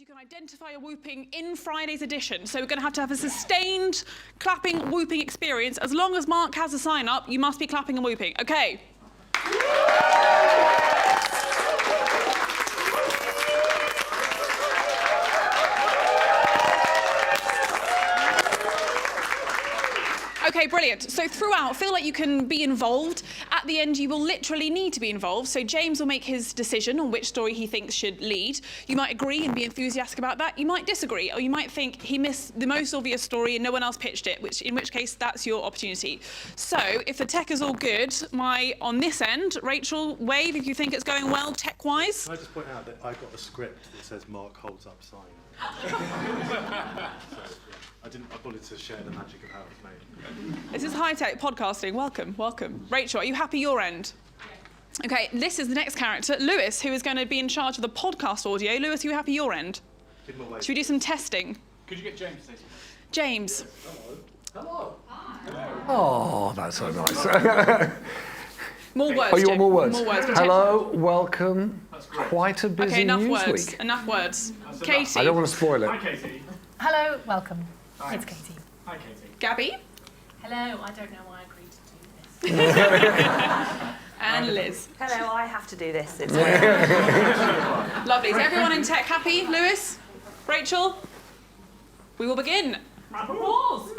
you can identify your whooping in Friday's edition. So we're going to have a sustained clapping, whooping experience. As long as Mark has a sign up, you must be clapping and whooping. Okay. Okay, brilliant. So throughout, feel like you can be involved. At the end, you will literally need to be involved. So James will make his decision on which story he thinks should lead. You might agree and be enthusiastic about that. You might disagree, or you might think he missed the most obvious story and no one else pitched it, in which case that's your opportunity. So if the tech is all good, on this end, Rachel, wave if you think it's going well tech-wise. Can I just point out that I got a script that says Mark holds up sign. I wanted to share the magic of how it's made. This is high-tech podcasting. Welcome, welcome. Rachel, are you happy your end? Yes. Okay, this is the next character, Lewis, who is going to be in charge of the podcast audio. Lewis, are you happy your end? Should we do some testing? Could you get James to say something? James. Hello. Hello. Oh, that's so nice. More words, Oh, you want more words? More words. Hello, welcome. That's great. Quite a busy okay, enough news words. week. Enough words. That's Katie. enough. I don't want to spoil Hi, it. Katie. Hello, welcome. Hi. It's Katie. Hi, Katie. Gabby. Hello, I don't know why I agreed to do this. And Liz. Hello, I have to do this. It's Lovely. Is everyone in tech happy? Lewis? Rachel? We will begin. Applause.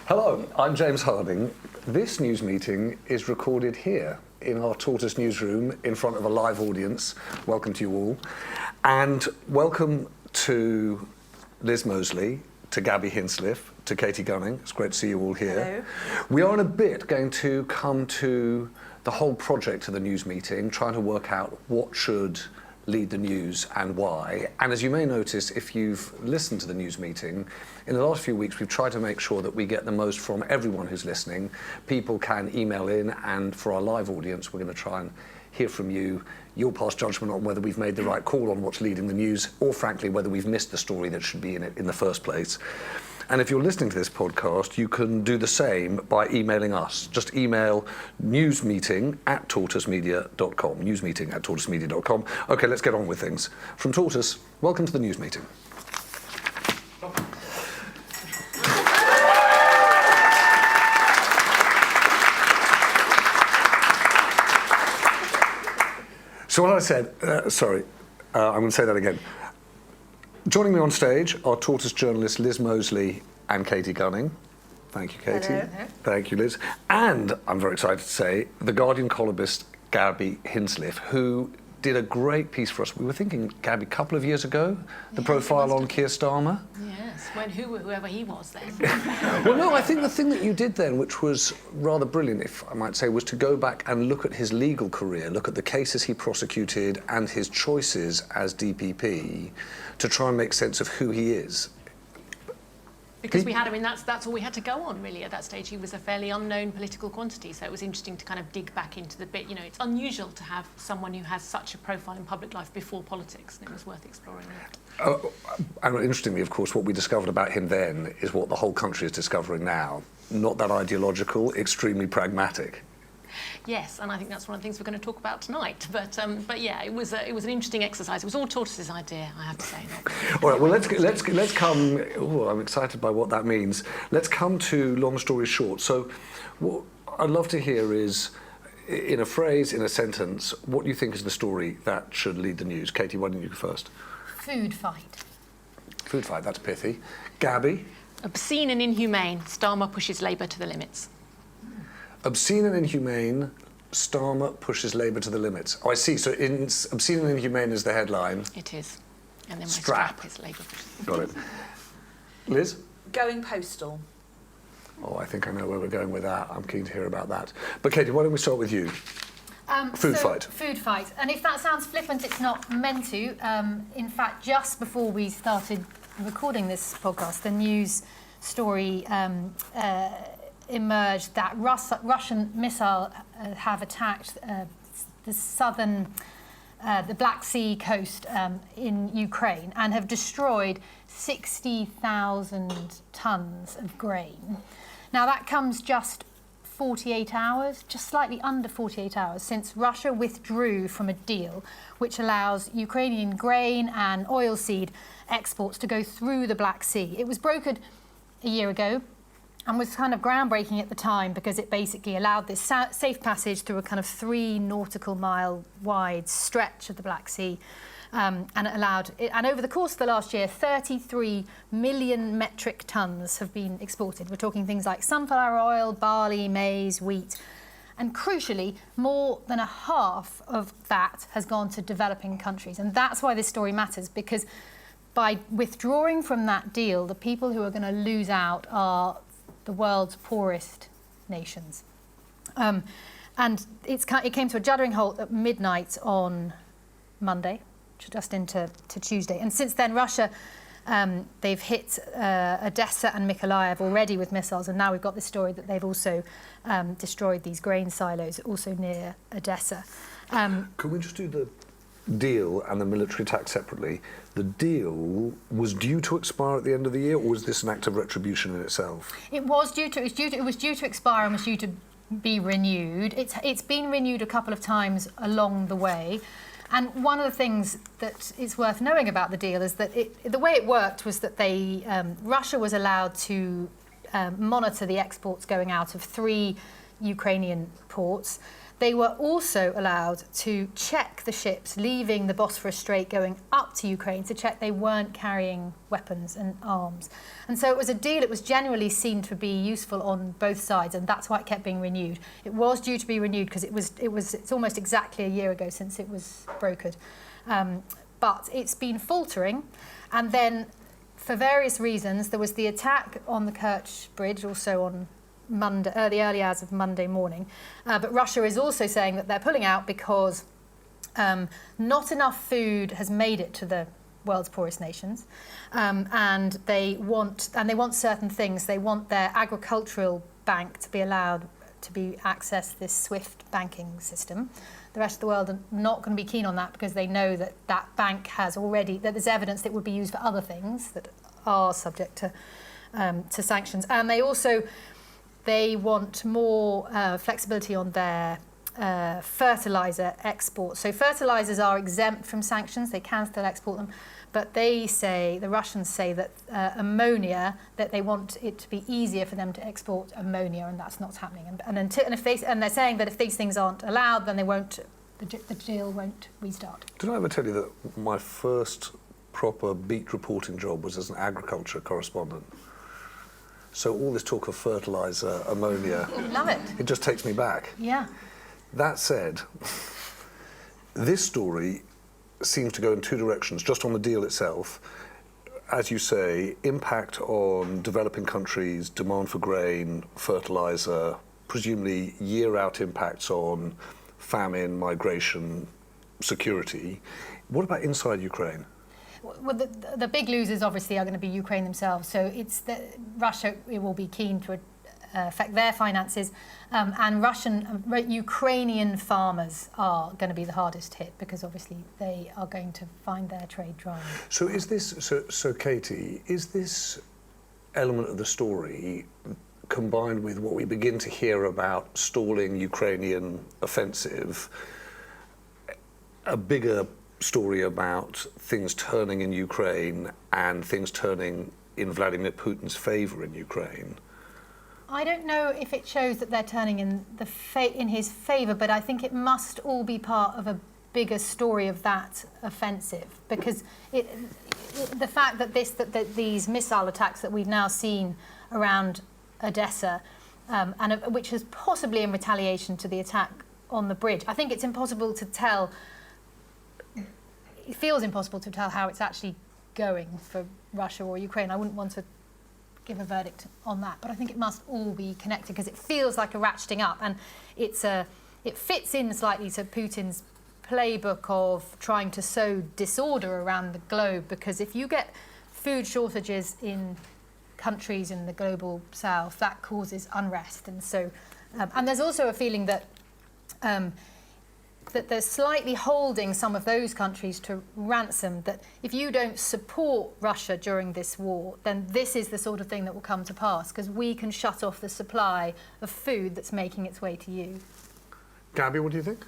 Hello, I'm James Harding. This news meeting is recorded here in our Tortoise newsroom in front of a live audience. Welcome to you all. And welcome to Liz Mosley, to Gabby Hinsliff, to Katie Gunning. It's great to see you all here. Hello. We are in a bit going to come to the whole project of the news meeting, trying to work out what should lead the news and why. And as you may notice, if you've listened to the news meeting, in the last few weeks we've tried to make sure that we get the most from everyone who's listening. People can email in, and for our live audience we're going to try and hear from you. You'll pass judgment on whether we've made the right call on what's leading the news, or frankly whether we've missed the story that should be in it in the first place. And if you're listening to this podcast, you can do the same by emailing us. Just email newsmeeting@tortoisemedia.com. Newsmeeting@tortoisemedia.com. Okay, let's get on with things. From Tortoise, welcome to the news meeting. So what I said, I'm going to say that again. Joining me on stage are Tortoise journalists Liz Mosley and Katie Gunning. Thank you, Katie. Hello. Thank you, Liz. And I'm very excited to say, the Guardian columnist Gabby Hinsliff, who did a great piece for us. We were thinking, Gabby, a couple of years ago, the profile on Keir Starmer. Yes, whoever he was then. Well, no, I think the thing that you did then, which was rather brilliant, if I might say, was to go back and look at his legal career, look at the cases he prosecuted and his choices as DPP to try and make sense of who he is. Because we had, that's all we had to go on, really, at that stage. He was a fairly unknown political quantity, so it was interesting to kind of dig back into the bit. You know, it's unusual to have someone who has such a profile in public life before politics, and it was worth exploring that. And interestingly, of course, what we discovered about him then is what the whole country is discovering now. Not that ideological, extremely pragmatic. Yes, and I think that's one of the things we're going to talk about tonight. But yeah, it was an interesting exercise. It was all Tortoise's idea, I have to say. All right, well, let's come. Oh, I'm excited by what that means. Let's come to long story short. So, what I'd love to hear is, in a phrase, in a sentence, what do you think is the story that should lead the news? Katie, why don't you go first? Food fight. Food fight. That's pithy. Gabby. Obscene and inhumane. Starmer pushes Labour to the limits. Obscene and inhumane, Starmer pushes Labour to the limits. Oh, I see. So obscene and inhumane is the headline. It is. And then my Strap. strap is Labour pushes. Got it. Liz? Going postal. Oh, I think I know where we're going with that. I'm keen to hear about that. But Katie, why don't we start with you? Food fight. Food fight. And if that sounds flippant, it's not meant to. In fact, just before we started recording this podcast, the news story emerged that Russian missiles have attacked the Black Sea coast in Ukraine and have destroyed 60,000 tons of grain. Now that comes just 48 hours, just slightly under 48 hours, since Russia withdrew from a deal which allows Ukrainian grain and oilseed exports to go through the Black Sea. It was brokered a year ago and was kind of groundbreaking at the time because it basically allowed this safe passage through a kind of 3 nautical mile wide stretch of the Black Sea. And it allowed, and over the course of the last year, 33 million metric tons have been exported. We're talking things like sunflower oil, barley, maize, wheat. And crucially, more than a half of that has gone to developing countries. And that's why this story matters, because by withdrawing from that deal, the people who are going to lose out are the world's poorest nations. And it came to a juddering halt at midnight on Monday, just into Tuesday. And since then, Russia, they've hit Odessa and Mykolaiv already with missiles, and now we've got this story that they've also destroyed these grain silos, also near Odessa. Can we just do the deal and the military attack separately? The deal was due to expire at the end of the year, or was this an act of retribution in itself? It was due to expire and was due to be renewed. It's been renewed a couple of times along the way. And one of the things that is worth knowing about the deal is that the way it worked was that Russia was allowed to monitor the exports going out of 3 Ukrainian ports. They were also allowed to check the ships leaving the Bosphorus Strait going up to Ukraine to check they weren't carrying weapons and arms. And so it was a deal that was generally seen to be useful on both sides, and that's why it kept being renewed. It was due to be renewed because it's almost exactly a year ago since it was brokered. But it's been faltering, and then for various reasons, there was the attack on the Kerch Bridge, also on Monday, the early hours of Monday morning. But Russia is also saying that they're pulling out because not enough food has made it to the world's poorest nations, and they want certain things. They want their agricultural bank to be allowed to access this SWIFT banking system. The rest of the world are not going to be keen on that because they know that that bank has already, that there's evidence that it would be used for other things that are subject to sanctions. And they want more flexibility on their fertilizer exports. So fertilizers are exempt from sanctions. They can still export them. But the Russians say that ammonia, that they want it to be easier for them to export ammonia, and that's not happening. And they're saying that if these things aren't allowed, then the deal won't restart. Did I ever tell you that my first proper beat reporting job was as an agriculture correspondent? So all this talk of fertilizer, ammonia, Love it. it just takes me back. Yeah. That said, this story seems to go in 2 directions, just on the deal itself. As you say, impact on developing countries, demand for grain, fertilizer, presumably year-out impacts on famine, migration, security. What about inside Ukraine? Well, the big losers obviously are going to be Ukraine themselves. So Russia will be keen to affect their finances, and Ukrainian farmers are going to be the hardest hit because obviously they are going to find their trade dry. So Katie, is this element of the story combined with what we begin to hear about stalling Ukrainian offensive, a bigger story about things turning in Ukraine and things turning in Vladimir Putin's favour in Ukraine? I don't know if it shows that they're turning in his favour, but I think it must all be part of a bigger story of that offensive, because the fact that these missile attacks that we've now seen around Odessa, which is possibly in retaliation to the attack on the bridge, I think it's impossible to tell. It feels impossible to tell how it's actually going for Russia or Ukraine. I wouldn't want to give a verdict on that, but I think it must all be connected because it feels like a ratcheting up, and it fits in slightly to Putin's playbook of trying to sow disorder around the globe, because if you get food shortages in countries in the global south, that causes unrest. And so and there's also a feeling that that they're slightly holding some of those countries to ransom, that if you don't support Russia during this war, then this is the sort of thing that will come to pass, because we can shut off the supply of food that's making its way to you. Gabby, what do you think?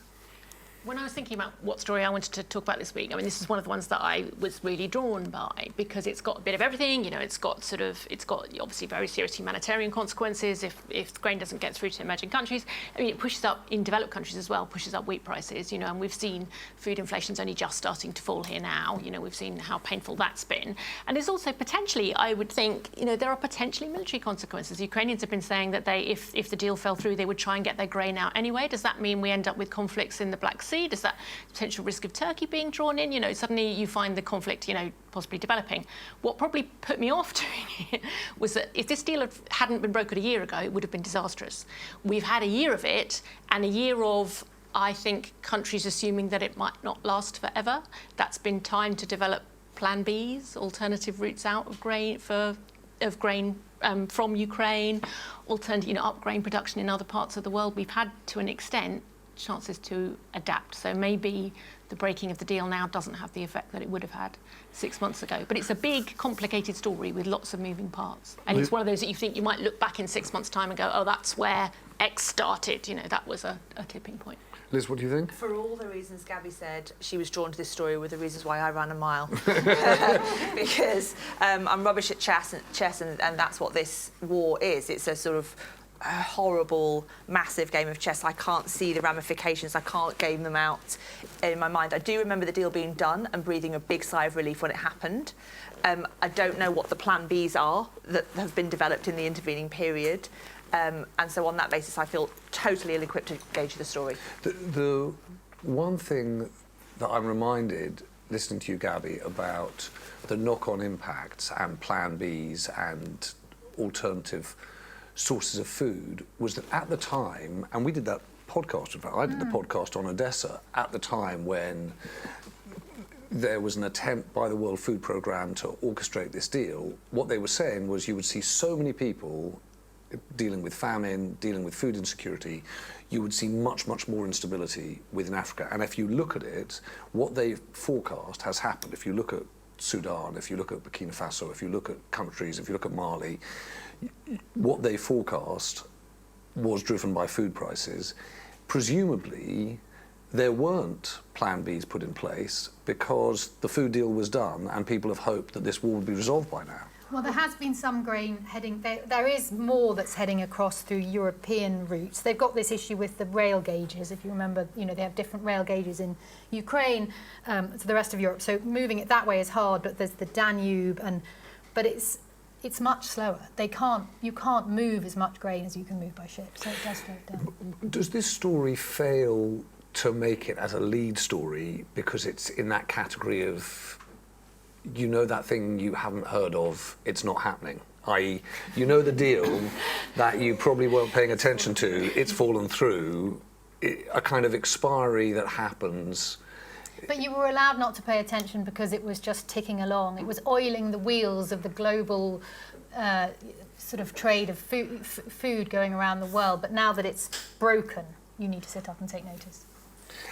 When I was thinking about what story I wanted to talk about this week, I mean, this is one of the ones that I was really drawn by, because it's got a bit of everything. You know, it's got obviously very serious humanitarian consequences if grain doesn't get through to emerging countries. I mean, it pushes up, in developed countries as well, pushes up wheat prices, you know, and we've seen food inflation's only just starting to fall here now. You know, we've seen how painful that's been. And there's also potentially, I would think, you know, there are potentially military consequences. The Ukrainians have been saying that if the deal fell through, they would try and get their grain out anyway. Does that mean we end up with conflicts in the Black Sea? Does that potential risk of Turkey being drawn in? You know, suddenly you find the conflict, you know, possibly developing. What probably put me off doing it was that if this deal hadn't been brokered a year ago, it would have been disastrous. We've had a year of it, and a year of, I think, countries assuming that it might not last forever. That's been time to develop plan Bs, alternative routes out of grain from Ukraine, alternative, you know, up grain production in other parts of the world. We've had, to an extent, chances to adapt. So maybe the breaking of the deal now doesn't have the effect that it would have had 6 months ago. But it's a big, complicated story with lots of moving parts. And it's one of those that you think you might look back in 6 months' time and go, oh, that's where X started. You know, that was a tipping point. Liz, what do you think? For all the reasons Gabby said, she was drawn to this story with the reasons why I ran a mile. Because I'm rubbish at chess and that's what this war is. It's a sort of a horrible, massive game of chess. I can't see the ramifications. I can't game them out in my mind. I do remember the deal being done and breathing a big sigh of relief when it happened. I don't know what the plan Bs are that have been developed in the intervening period. And so on that basis, I feel totally ill-equipped to gauge the story. The one thing that I'm reminded, listening to you, Gabby, about the knock-on impacts and plan Bs and alternative sources of food was that at the time, and we did that podcast, in fact, I did the podcast on Odessa at the time when there was an attempt by the World Food Programme to orchestrate this deal. What they were saying was you would see so many people dealing with famine, dealing with food insecurity, you would see much, much more instability within Africa. And if you look at it, what they forecast has happened. If you look at Sudan, if you look at Burkina Faso, if you look at countries, if you look at Mali, what they forecast was driven by food prices. Presumably, there weren't plan Bs put in place because the food deal was done and people have hoped that this war would be resolved by now. Well, there has been some grain heading, there is more that's heading across through European routes. They've got this issue with the rail gauges. If you remember, you know, they have different rail gauges in Ukraine to the rest of Europe. So moving it that way is hard, but there's the Danube, but it's much slower. You can't move as much grain as you can move by ship, so it does slow it down. Does this story fail to make it as a lead story because it's in that category of, you know, that thing you haven't heard of, it's not happening? I.e., you know the deal that you probably weren't paying attention to, it's fallen through, a kind of expiry that happens. But you were allowed not to pay attention because it was just ticking along. It was oiling the wheels of the global sort of trade of food going around the world. But now that it's broken, you need to sit up and take notice.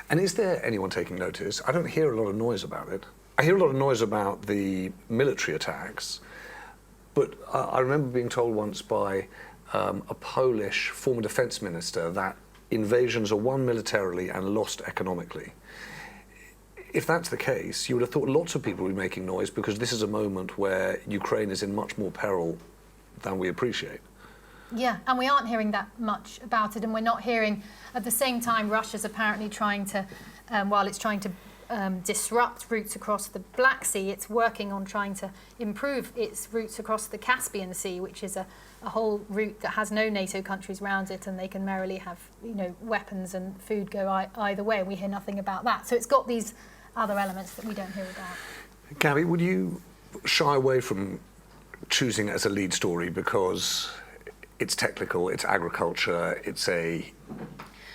And is there anyone taking notice? I don't hear a lot of noise about it. I hear a lot of noise about the military attacks, but I remember being told once by a Polish former defence minister that invasions are won militarily and lost economically. If that's the case, you would have thought lots of people would be making noise because this is a moment where Ukraine is in much more peril than we appreciate. Yeah, and we aren't hearing that much about it, and we're not hearing, at the same time, Russia's apparently trying to, while it's trying to disrupt routes across the Black Sea, it's working on trying to improve its routes across the Caspian Sea, which is a whole route that has no NATO countries around it, and they can merrily have, you know, weapons and food go either way. We hear nothing about that. So it's got these other elements that we don't hear about. Gabby, would you shy away from choosing it as a lead story because it's technical, it's agriculture, it's a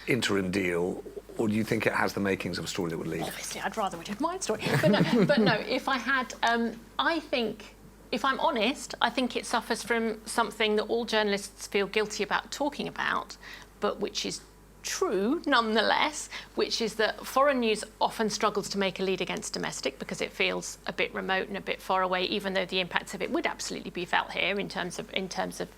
interim deal, or do you think it has the makings of a story that would lead? Obviously, I'd rather it had my story. But no, if I had, I think, if I'm honest, I think it suffers from something that all journalists feel guilty about talking about, but which is true nonetheless, which is that foreign news often struggles to make a lead against domestic because it feels a bit remote and a bit far away, even though the impacts of it would absolutely be felt here in terms of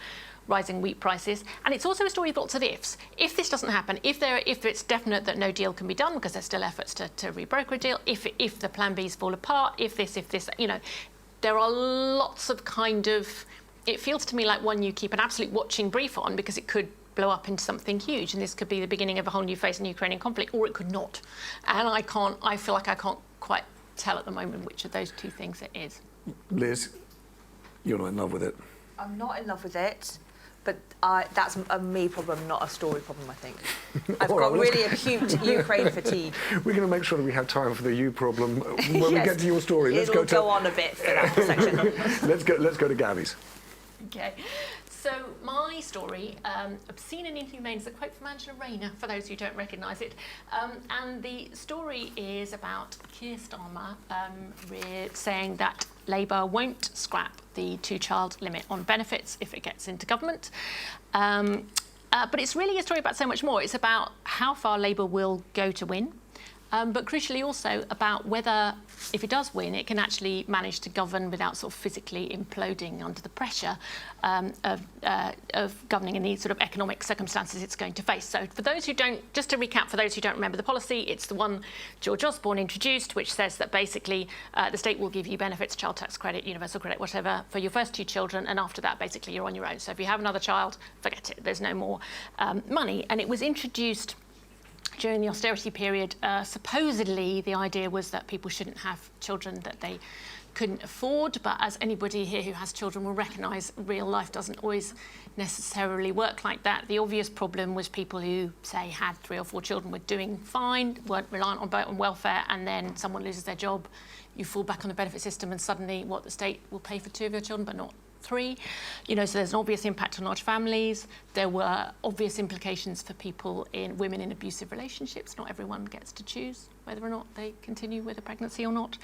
rising wheat prices. And it's also a story of lots of ifs. If this doesn't happen, if it's definite that no deal can be done because there's still efforts to rebroker a deal, if the plan Bs fall apart, if this, there are lots of it feels to me like one you keep an absolute watching brief on because it could blow up into something huge, and this could be the beginning of a whole new phase in Ukrainian conflict, or it could not. And I feel like I can't quite tell at the moment which of those two things it is. Liz, you're not in love with it. I'm not in love with it, but that's a me problem, not a story problem, I think. I've All got right, really acute Ukraine fatigue. We're going to make sure that we have time for the you problem when we get to your story. It'll go on a bit for that section. Let's go to Gabby's. Okay. So my story, Obscene and Inhumane, is a quote from Angela Rayner, for those who don't recognise it. And the story is about Keir Starmer saying that Labour won't scrap the 2-child limit on benefits if it gets into government. But it's really a story about so much more. It's about how far Labour will go to win. But crucially also about whether, if it does win, it can actually manage to govern without sort of physically imploding under the pressure of governing in the sort of economic circumstances it's going to face. So for those who don't, just to recap, for those who don't remember the policy, it's the one George Osborne introduced, which says that basically the state will give you benefits, child tax credit, universal credit, whatever, for your first 2 children, and after that, basically, you're on your own. So if you have another child, forget it. There's no more money. And it was introduced during the austerity period. Supposedly, the idea was that people shouldn't have children that they couldn't afford, but as anybody here who has children will recognise, real life doesn't always necessarily work like that. The obvious problem was people who, say, had 3 or 4 children were doing fine, weren't reliant on welfare, and then someone loses their job, you fall back on the benefit system, and suddenly, the state will pay for 2 of your children, but not 3. So there's an obvious impact on large families. There were obvious implications for women in abusive relationships. Not everyone gets to choose whether or not they continue with a pregnancy or not.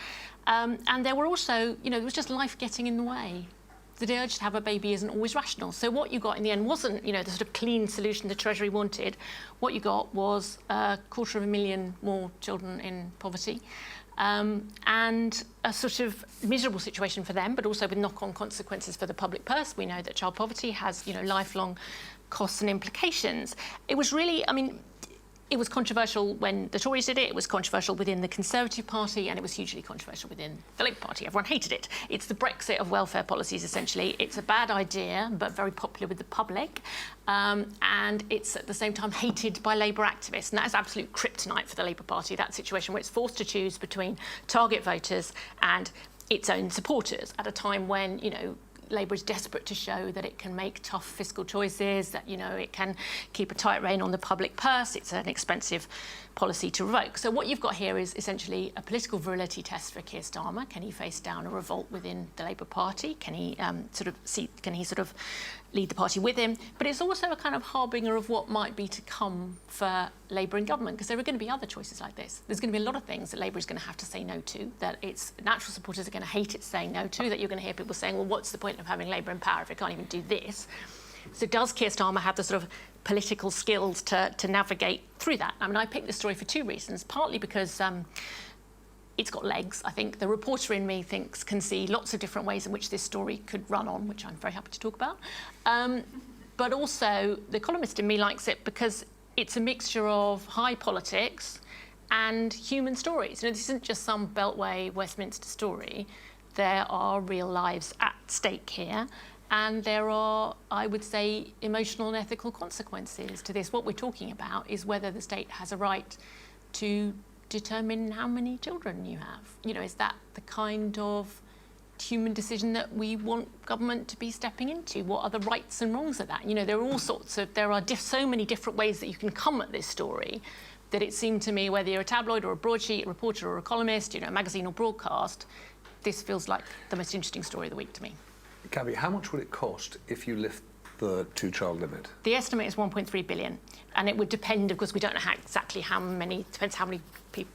And there were also, there was just life getting in the way. The urge to have a baby isn't always rational. So what you got in the end wasn't, the sort of clean solution the Treasury wanted. What you got was 250,000 more children in poverty. And a sort of miserable situation for them, but also with knock-on consequences for the public purse. We know that child poverty has, lifelong costs and implications. It was really, it was controversial when the Tories did it, it was controversial within the Conservative Party, and it was hugely controversial within the Labour Party. Everyone hated it. It's the Brexit of welfare policies, essentially. It's a bad idea, but very popular with the public. And it's at the same time hated by Labour activists. And that is absolute kryptonite for the Labour Party, that situation where it's forced to choose between target voters and its own supporters at a time when, Labour is desperate to show that it can make tough fiscal choices, that, it can keep a tight rein on the public purse. It's an expensive policy to revoke. So what you've got here is essentially a political virility test for Keir Starmer. Can he face down a revolt within the Labour Party? Can he sort of lead the party with him? But it's also a kind of harbinger of what might be to come for Labour in government, because there are going to be other choices like this. There's going to be a lot of things that Labour is going to have to say no to, that its natural supporters are going to hate it saying no to, that you're going to hear people saying, well, what's the point of having Labour in power if it can't even do this? So does Keir Starmer have the sort of political skills to navigate through that? I picked this story for 2 reasons, partly because it's got legs. I think the reporter in me can see lots of different ways in which this story could run on, which I'm very happy to talk about. But also, the columnist in me likes it because it's a mixture of high politics and human stories. This isn't just some Beltway Westminster story. There are real lives at stake here. And there are, I would say, emotional and ethical consequences to this. What we're talking about is whether the state has a right to determine how many children you have. Is that the kind of human decision that we want government to be stepping into? What are the rights and wrongs of that? There are all sorts of, so many different ways that you can come at this story that it seemed to me, whether you're a tabloid or a broadsheet, a reporter or a columnist, a magazine or broadcast, this feels like the most interesting story of the week to me. Gabby, how much would it cost if you lift the 2-child limit? The estimate is 1.3 billion, and it would depend, of course, we don't know exactly how many, depends how many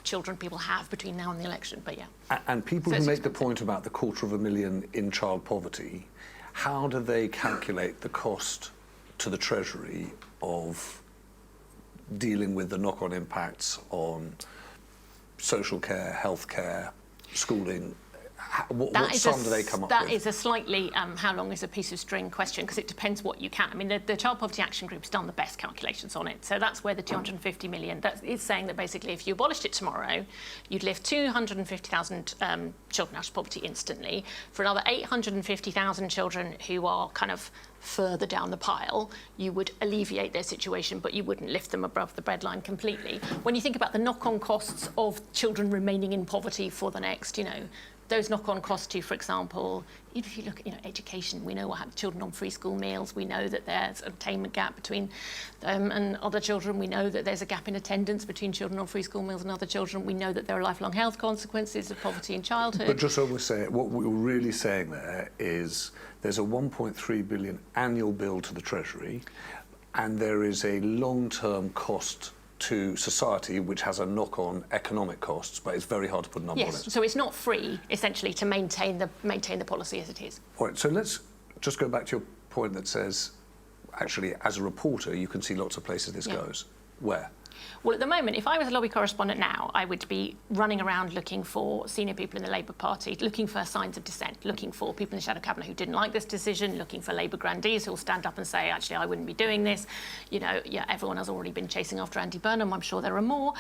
children people have between now and the election, but yeah. And people who make the point about the 250,000 in child poverty, how do they calculate the cost to the Treasury of dealing with the knock-on impacts on social care, healthcare, schooling? What sum do they come up with? That is a slightly how long is a piece of string question, because it depends what you can. I mean, the Child Poverty Action Group's done the best calculations on it. So that's where the 250 million, that is saying that basically if you abolished it tomorrow, you'd lift 250,000 children out of poverty instantly. For another 850,000 children who are kind of further down the pile, you would alleviate their situation, but you wouldn't lift them above the breadline completely. When you think about the knock-on costs of children remaining in poverty for the next, those knock-on costs to, for example, if you look at education, we know what happens to children on free school meals. We know that there's an attainment gap between them and other children. We know that there's a gap in attendance between children on free school meals and other children. We know that there are lifelong health consequences of poverty in childhood. But just so we're saying, what we're really saying there is there's a 1.3 billion annual bill to the Treasury, and there is a long-term cost to society which has a knock-on economic costs, but it's very hard to put a number on it. Yes, so it's not free, essentially, to maintain the policy as it is. All right, so let's just go back to your point that says, actually, as a reporter, you can see lots of places this goes. Where? Well, at the moment, if I was a lobby correspondent now, I would be running around looking for senior people in the Labour Party, looking for signs of dissent, looking for people in the shadow cabinet who didn't like this decision, looking for Labour grandees who will stand up and say, actually, I wouldn't be doing this. Everyone has already been chasing after Andy Burnham. I'm sure there are more.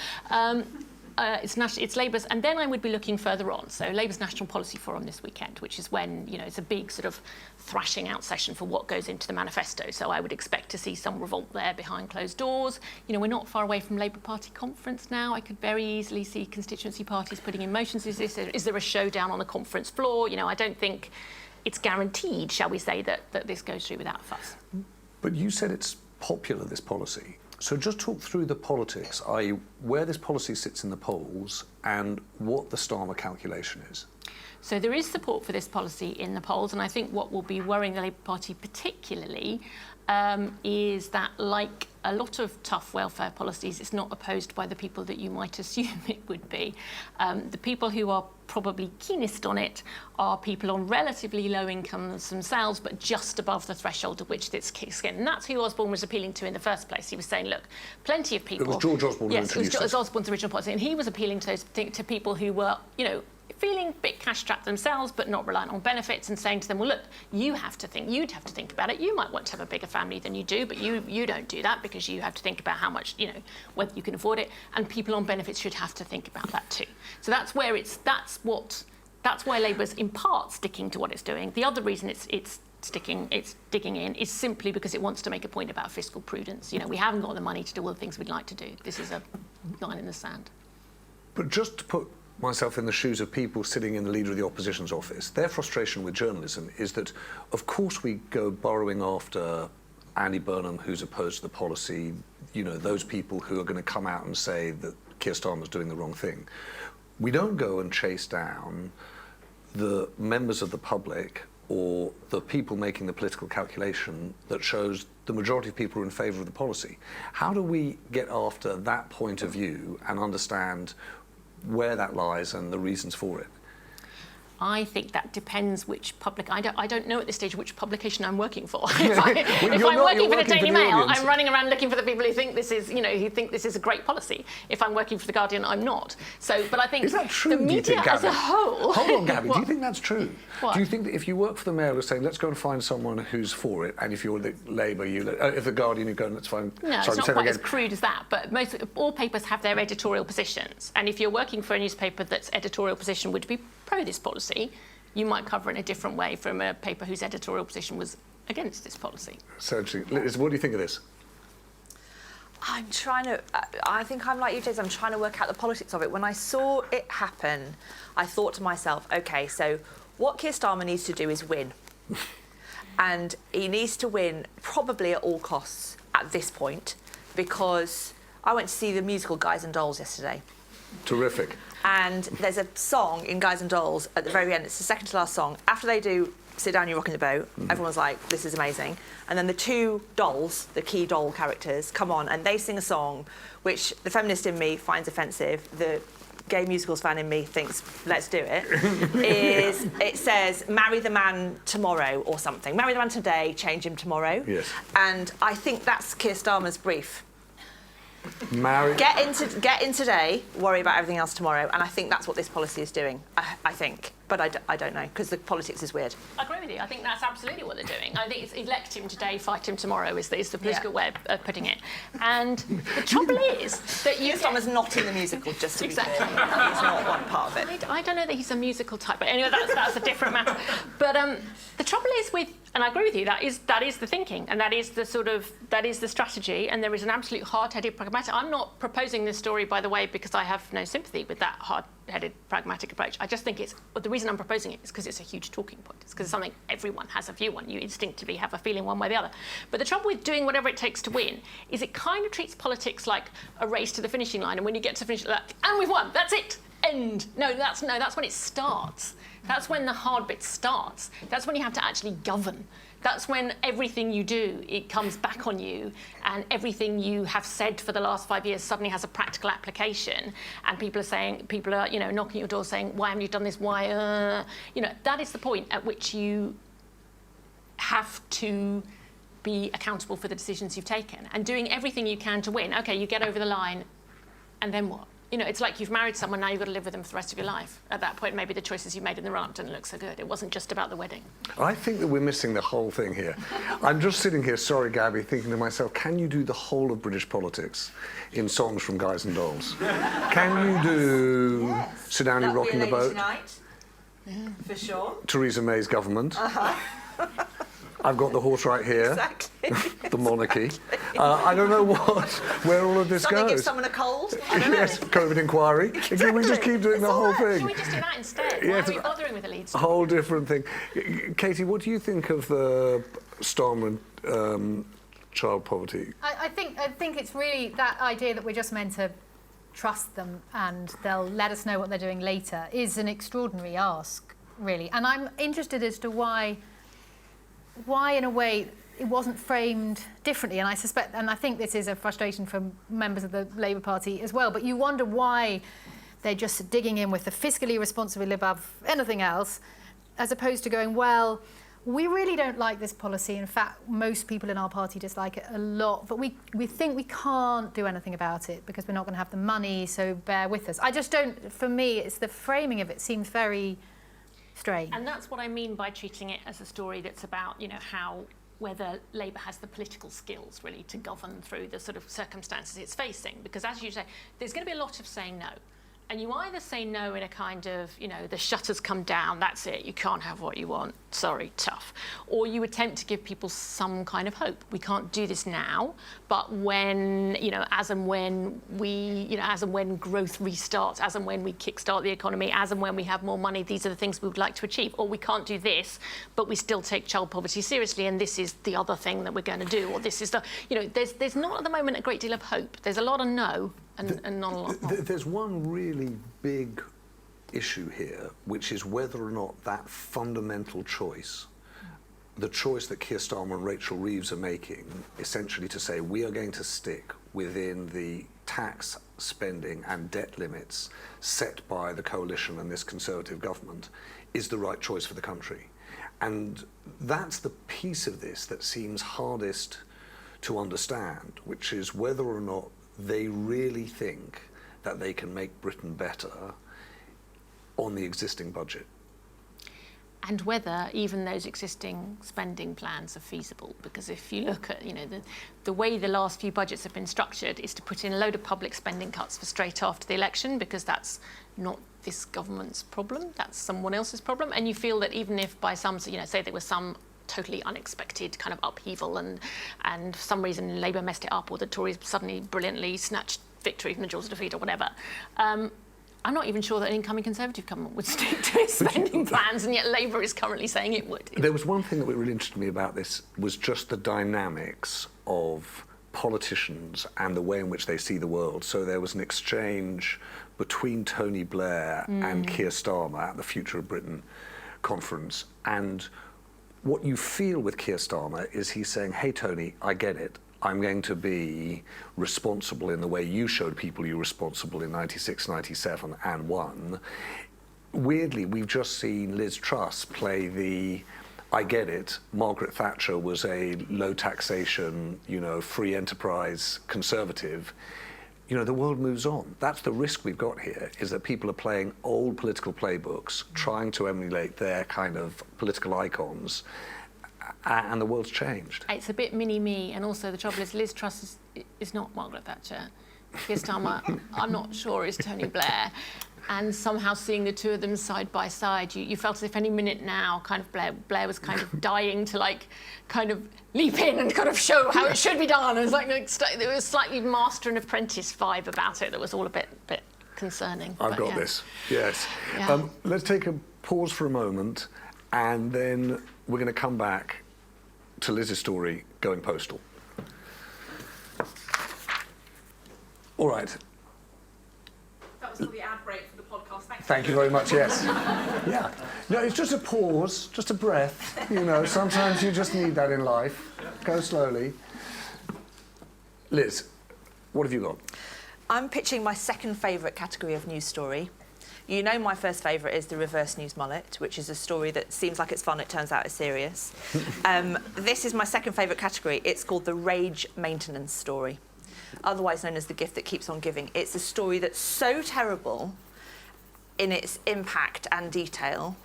It's Labour's, and then I would be looking further on. So Labour's National Policy Forum this weekend, which is when, it's a big sort of thrashing out session for what goes into the manifesto. So I would expect to see some revolt there behind closed doors. We're not far away from Labour Party conference now. I could very easily see constituency parties putting in motions. Is there a showdown on the conference floor? I don't think it's guaranteed, shall we say, that this goes through without a fuss. But you said it's popular, this policy. So just talk through the politics, i.e. where this policy sits in the polls and what the Starmer calculation is. So there is support for this policy in the polls, and I think what will be worrying the Labour Party particularly is that, like a lot of tough welfare policies, it's not opposed by the people that you might assume it would be. The people who are probably keenest on it are people on relatively low incomes themselves, but just above the threshold at which this kicks in. And that's who Osborne was appealing to in the first place. He was saying, look, plenty of people... It was George Osborne who introduced it was Osborne's original policy, and he was appealing to people who were, feeling a bit cash-strapped themselves, but not reliant on benefits, and saying to them, well, look, you'd have to think about it. You might want to have a bigger family than you do, but you don't do that because you have to think about how much, whether you can afford it, and people on benefits should have to think about that too. So that's why Labour's in part sticking to what it's doing. The other reason it's digging in is simply because it wants to make a point about fiscal prudence. We haven't got the money to do all the things we'd like to do. This is a line in the sand. But just to put myself in the shoes of people sitting in the leader of the opposition's office, their frustration with journalism is that, of course, we go burrowing after Andy Burnham, who's opposed to the policy, those people who are going to come out and say that Keir Starmer's doing the wrong thing. We don't go and chase down the members of the public or the people making the political calculation that shows the majority of people are in favour of the policy. How do we get after that point of view and understand where that lies and the reasons for it? I think that depends which I don't know at this stage which publication I'm working for. If I'm working for the Daily Mail, I'm running around looking for the people who think this is, who think this is a great policy. If I'm working for the Guardian, I'm not. So, but I think is that true, the media as a whole. Hold on, Gabby. Do you think that's true? What? Do you think that if you work for the Mail, you're saying let's go and find someone who's for it, and if you're the Labour, if the Guardian, you go and let's find. No, it's not quite as crude as that. But all papers have their editorial positions, and if you're working for a newspaper that's editorial position would be pro this policy, you might cover it in a different way from a paper whose editorial position was against this policy. Essentially, Liz, what do you think of this? I think I'm like you, James. I'm trying to work out the politics of it. When I saw it happen, I thought to myself, OK, so what Keir Starmer needs to do is win. And he needs to win probably at all costs at this point, because I went to see the musical Guys and Dolls yesterday. Terrific. And there's a song in Guys and Dolls at the very end. It's the second to last song. After they do Sit Down, You're Rocking the Boat, everyone's like, this is amazing. And then the two dolls, the key doll characters, come on and they sing a song which the feminist in me finds offensive. The gay musicals fan in me thinks, let's do it. It says, marry the man tomorrow or something. Marry the man today, change him tomorrow. Yes. And I think that's Keir Starmer's brief. Marry. Get in today, worry about everything else tomorrow, and I think that's what this policy is doing. I think, but I don't know because the politics is weird. I agree with you. I think that's absolutely what they're doing. I think it's elect him today, fight him tomorrow is the political way of putting it. And the trouble is that you... Starmer's not in the musical, just to Exactly. be clear. He's not one part of it. I don't know that he's a musical type, but anyway, that's a different matter. But the trouble is with, and I agree with you, that is the thinking, and that is the strategy, and there is an absolute hard-headed pragmatic. I'm not proposing this story, by the way, because I have no sympathy with that hard-headed pragmatic approach. I just think the reason I'm proposing it is because it's a huge talking point. It's because it's something everyone has a view on. You instinctively have a feeling one way or the other. But the trouble with doing whatever it takes to win is it kind of treats politics like a race to the finishing line, and when you get to the finish, and we've won, that's it. End. That's when it starts. That's when the hard bit starts. That's when you have to actually govern. That's when everything you do, it comes back on you, and everything you have said for the last 5 years suddenly has a practical application, and people are knocking at your door saying, why haven't you done this? Why? That is the point at which you have to be accountable for the decisions you've taken, and doing everything you can to win. Okay, you get over the line, and then what? It's like you've married someone, now you've got to live with them for the rest of your life. At that point, maybe the choices you made in the run-up didn't look so good. It wasn't just about the wedding. I think that we're missing the whole thing here. I'm just sitting here, sorry, Gabby, thinking to myself, can you do the whole of British politics in songs from Guys and Dolls? Can you do Sit Down, You Rocking the Boat? For sure. Theresa May's government. I've got the horse right here. Exactly. The monarchy. I don't know where all of this Something goes. gives someone a cold. I don't know. Yes, COVID inquiry. Can we just keep doing the whole thing? Can we just do that instead? Yeah, Why are we bothering with the lead A story? whole different thing. Katie, what do you think of the Starmer child poverty? I think it's really that idea that we're just meant to trust them and they'll let us know what they're doing later is an extraordinary ask, really. And I'm interested as to why in a way it wasn't framed differently, and I think this is a frustration from members of the Labour Party as well, but you wonder why they're just digging in with the fiscally responsibility above anything else, as opposed to going, well, we really don't like this policy. In fact, most people in our party dislike it a lot, but we think we can't do anything about it because we're not going to have the money, so bear with us. I just don't, for me, it's the framing of it seems very strange. And that's what I mean by treating it as a story that's about, whether Labour has the political skills, really, to govern through the sort of circumstances it's facing. Because, as you say, there's going to be a lot of saying no. And you either say no in a kind of, the shutters come down, that's it, you can't have what you want, sorry, tough. Or you attempt to give people some kind of hope. We can't do this now, but when, as and when growth restarts, as and when we kickstart the economy, as and when we have more money, these are the things we would like to achieve. Or we can't do this, but we still take child poverty seriously, and this is the other thing that we're going to do. Or this is the, there's not at the moment a great deal of hope. There's a lot of no. And not a lot more. There's one really big issue here, which is whether or not that fundamental choice, the choice that Keir Starmer and Rachel Reeves are making, essentially to say we are going to stick within the tax, spending and debt limits set by the coalition and this Conservative government, is the right choice for the country. And that's the piece of this that seems hardest to understand, which is whether or not they really think that they can make Britain better on the existing budget. And whether even those existing spending plans are feasible. Because if you look at, the way the last few budgets have been structured is to put in a load of public spending cuts for straight after the election, because that's not this government's problem, that's someone else's problem. And you feel that even if by some, say there was some totally unexpected kind of upheaval and for some reason Labour messed it up, or the Tories suddenly brilliantly snatched victory from the jaws of defeat or whatever, I'm not even sure that an incoming Conservative government would stick to its spending plans, and yet Labour is currently saying it would. There was one thing that really interested me about this, was just the dynamics of politicians and the way in which they see the world. So there was an exchange between Tony Blair and Keir Starmer at the Future of Britain conference, and what you feel with Keir Starmer is he's saying, hey, Tony, I get it. I'm going to be responsible in the way you showed people you're responsible in 96, 97 and won. Weirdly, we've just seen Liz Truss play the, I get it, Margaret Thatcher was a low taxation, free enterprise conservative. you know, the world moves on. That's the risk we've got here, is that people are playing old political playbooks, trying to emulate their kind of political icons, and the world's changed. It's a bit mini-me, and also the trouble is Liz Truss is not Margaret Thatcher. Keir Starmer, I'm not sure, is Tony Blair. And somehow seeing the two of them side by side, you felt as if any minute now, kind of Blair was kind of dying to kind of leap in and kind of show how it should be done. It was there was slightly master and apprentice vibe about it that was all a bit concerning. I've got this. Yes. Yeah. Let's take a pause for a moment, and then we're going to come back to Liz's story, Going Postal. All right. That was for the ad break for the podcast. Thank you very much, yes. Yeah. No, it's just a pause, just a breath. You know, sometimes you just need that in life. Go slowly. Liz, what have you got? I'm pitching my second favourite category of news story. You know my first favourite is the reverse news mullet, which is a story that seems like it's fun, it turns out it's serious. This is my second favourite category. It's called the rage maintenance story, otherwise known as the gift that keeps on giving. It's a story that's so terrible in its impact and detail,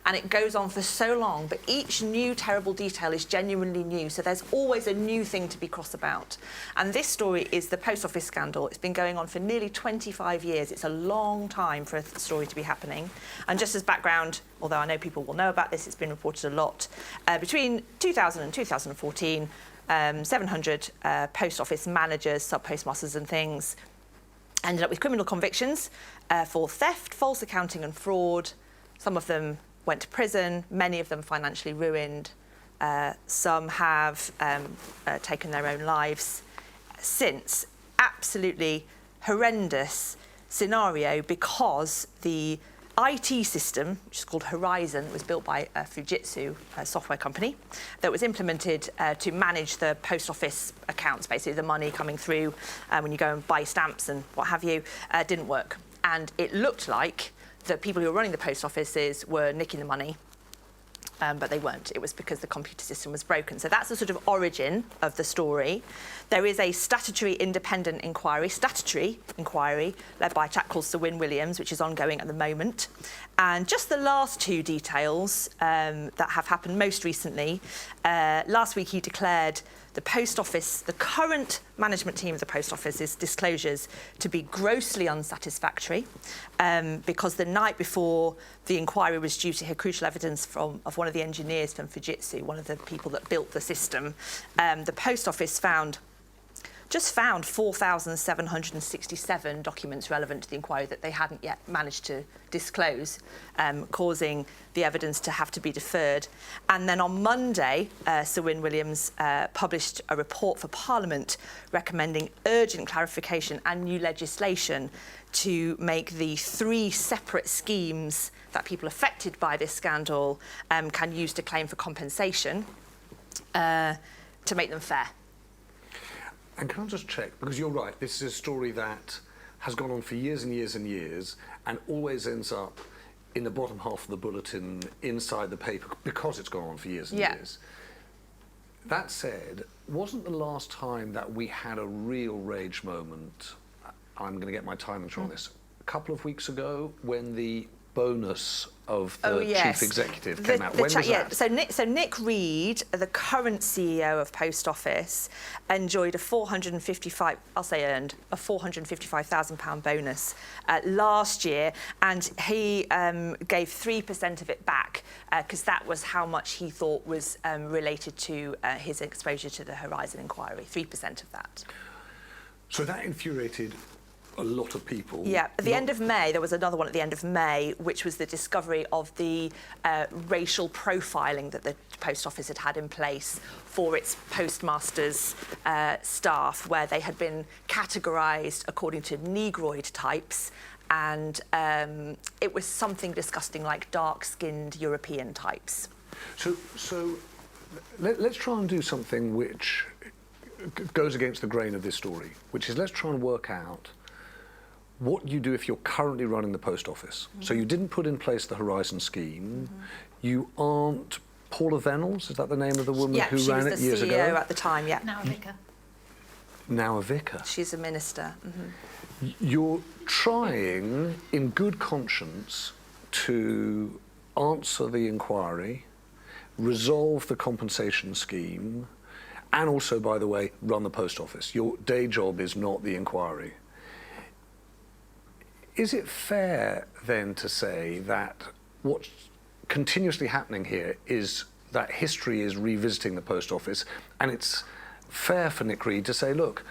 and it goes on for so long, but each new terrible detail is genuinely new, so there's always a new thing to be cross about. And this story is the post office scandal. It's been going on for nearly 25 years. It's a long time for a story to be happening. And just as background, although I know people will know about this, it's been reported a lot, between 2000 and 2014, 700 post office managers, sub-postmasters and things ended up with criminal convictions for theft, false accounting and fraud. Some of them went to prison, many of them financially ruined. Some have taken their own lives since. Absolutely horrendous scenario, because the IT system, which is called Horizon, was built by Fujitsu, a software company, that was implemented to manage the post office accounts, basically the money coming through when you go and buy stamps and what have you, didn't work. And it looked like the people who were running the post offices were nicking the money, but they weren't. It was because the computer system was broken. So that's the sort of origin of the story. There is a statutory independent inquiry, led by a chap called Sir Win Williams, which is ongoing at the moment. And just the last two details that have happened most recently. Last week he declared the post office, the current management team of the post office's disclosures to be grossly unsatisfactory, because the night before the inquiry was due to hear crucial evidence of one of the engineers from Fujitsu, one of the people that built the system, the post office found 4,767 documents relevant to the inquiry that they hadn't yet managed to disclose, causing the evidence to have to be deferred. And then on Monday, Sir Win Williams published a report for Parliament recommending urgent clarification and new legislation to make the 3 separate schemes that people affected by this scandal can use to claim for compensation, to make them fair. And can I just check, because you're right, this is a story that has gone on for years and years and years, and always ends up in the bottom half of the bulletin, inside the paper, because it's gone on for years and years. That said, wasn't the last time that we had a real rage moment, I'm going to get my timing on this, a couple of weeks ago, when the bonus of the chief executive came out? When was that? So Nick Reed, the current CEO of Post Office, enjoyed a £455,000 bonus last year, and he gave 3% of it back because that was how much he thought was related to his exposure to the Horizon inquiry. 3% of that. So that infuriated a lot of people. Yeah, at the end of May, there was another one at the end of May, which was the discovery of the racial profiling that the Post Office had in place for its postmasters' staff, where they had been categorised according to negroid types, and it was something disgusting like dark-skinned European types. So let's try and do something which goes against the grain of this story, which is let's try and work out what you do if you're currently running the post office. So you didn't put in place the Horizon scheme. You aren't Paula Venables, is that the name of the woman who ran it years ago? Yeah, she was the CEO at the time, yeah. Now a vicar. now a vicar. She's a minister. You're trying, in good conscience, to answer the inquiry, resolve the compensation scheme, and also, by the way, run the post office. Your day job is not the inquiry. Is it fair, then, to say that what's continuously happening here is that history is revisiting the post office, and it's fair for Nick Reed to say, look,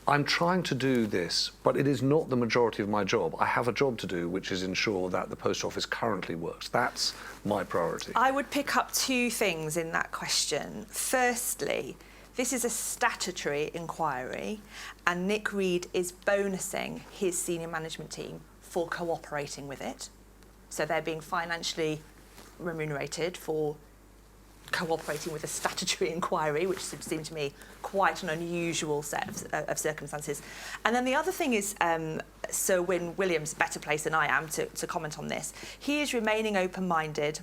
I'm trying to do this, but it is not the majority of my job. I have a job to do, which is ensure that the post office currently works. That's my priority. I would pick up two things in that question. Firstly, this is a statutory inquiry, and Nick Reed is bonusing his senior management team for cooperating with it. So they're being financially remunerated for cooperating with a statutory inquiry, which seemed to me quite an unusual set of circumstances. And then the other thing is Sir Wyn Williams, better placed than I am to comment on this. He is remaining open-minded,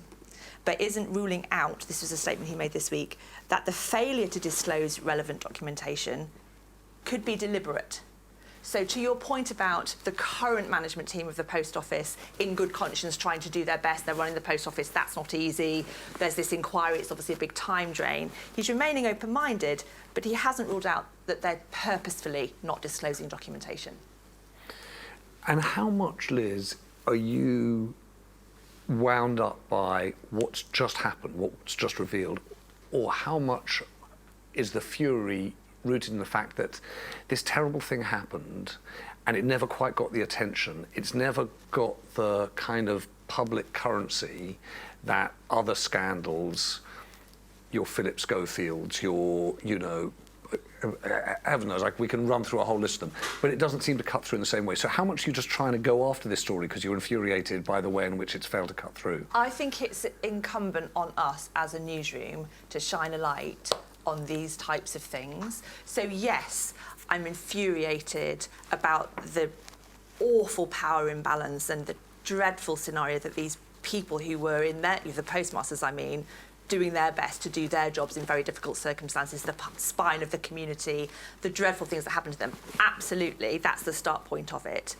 but isn't ruling out, this was a statement he made this week, that the failure to disclose relevant documentation could be deliberate. So to your point about the current management team of the post office, in good conscience trying to do their best, they're running the post office, that's not easy, there's this inquiry, it's obviously a big time drain. He's remaining open-minded, but he hasn't ruled out that they're purposefully not disclosing documentation. And how much, Liz, are you wound up by what's just happened, what's just revealed, or how much is the fury rooted in the fact that this terrible thing happened and it never quite got the attention, it's never got the kind of public currency that other scandals, your Philip Schofields, your, you know, heaven knows, like we can run through a whole list of them, but it doesn't seem to cut through in the same way. So how much are you just trying to go after this story because you're infuriated by the way in which it's failed to cut through? I think it's incumbent on us as a newsroom to shine a light on these types of things. So yes, I'm infuriated about the awful power imbalance and the dreadful scenario that these people who were in there, the postmasters I mean, doing their best to do their jobs in very difficult circumstances, the spine of the community, the dreadful things that happened to them. Absolutely, that's the start point of it.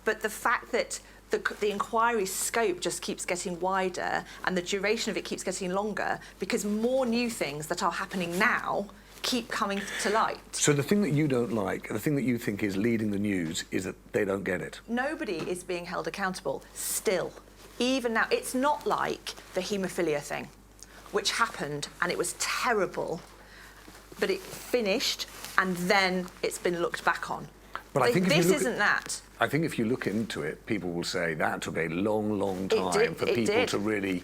But the fact that the inquiry scope just keeps getting wider and the duration of it keeps getting longer because more new things that are happening now keep coming to light. So the thing that you don't like, the thing that you think is leading the news is that they don't get it. Nobody is being held accountable still. Even now, it's not like the haemophilia thing, which happened and it was terrible, but it finished and then it's been looked back on. But I think this isn't that. I think if you look into it, people will say that took a long, long time for people to really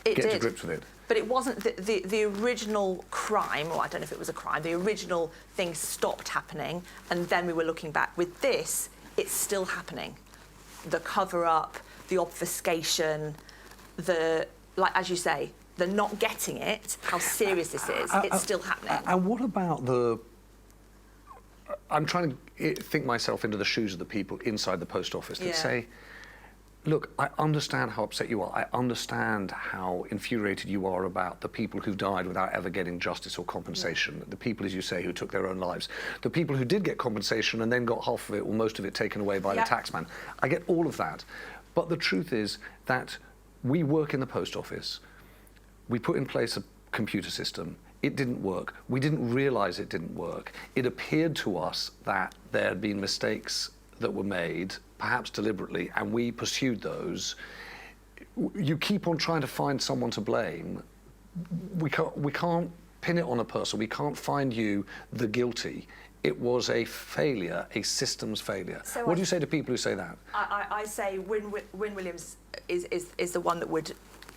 get to grips with it. But it wasn't the original crime, or I don't know if it was a crime, the original thing stopped happening and then we were looking back. With this, it's still happening. The cover-up, the obfuscation, like as you say, the not getting it, how serious this is, it's still happening. And what about I'm trying to think myself into the shoes of the people inside the post office that say, look, I understand how upset you are. I understand how infuriated you are about the people who died without ever getting justice or compensation, the people, as you say, who took their own lives, the people who did get compensation and then got half of it or most of it taken away by the taxman. I get all of that. But the truth is that we work in the post office. We put in place a computer system. It didn't work. We didn't realise it didn't work. It appeared to us that there had been mistakes that were made, perhaps deliberately, and we pursued those. You keep on trying to find someone to blame. We can't pin it on a person. We can't find you the guilty. It was a failure, a systems failure. So what do you say to people who say that? I say Wyn Williams is the one that would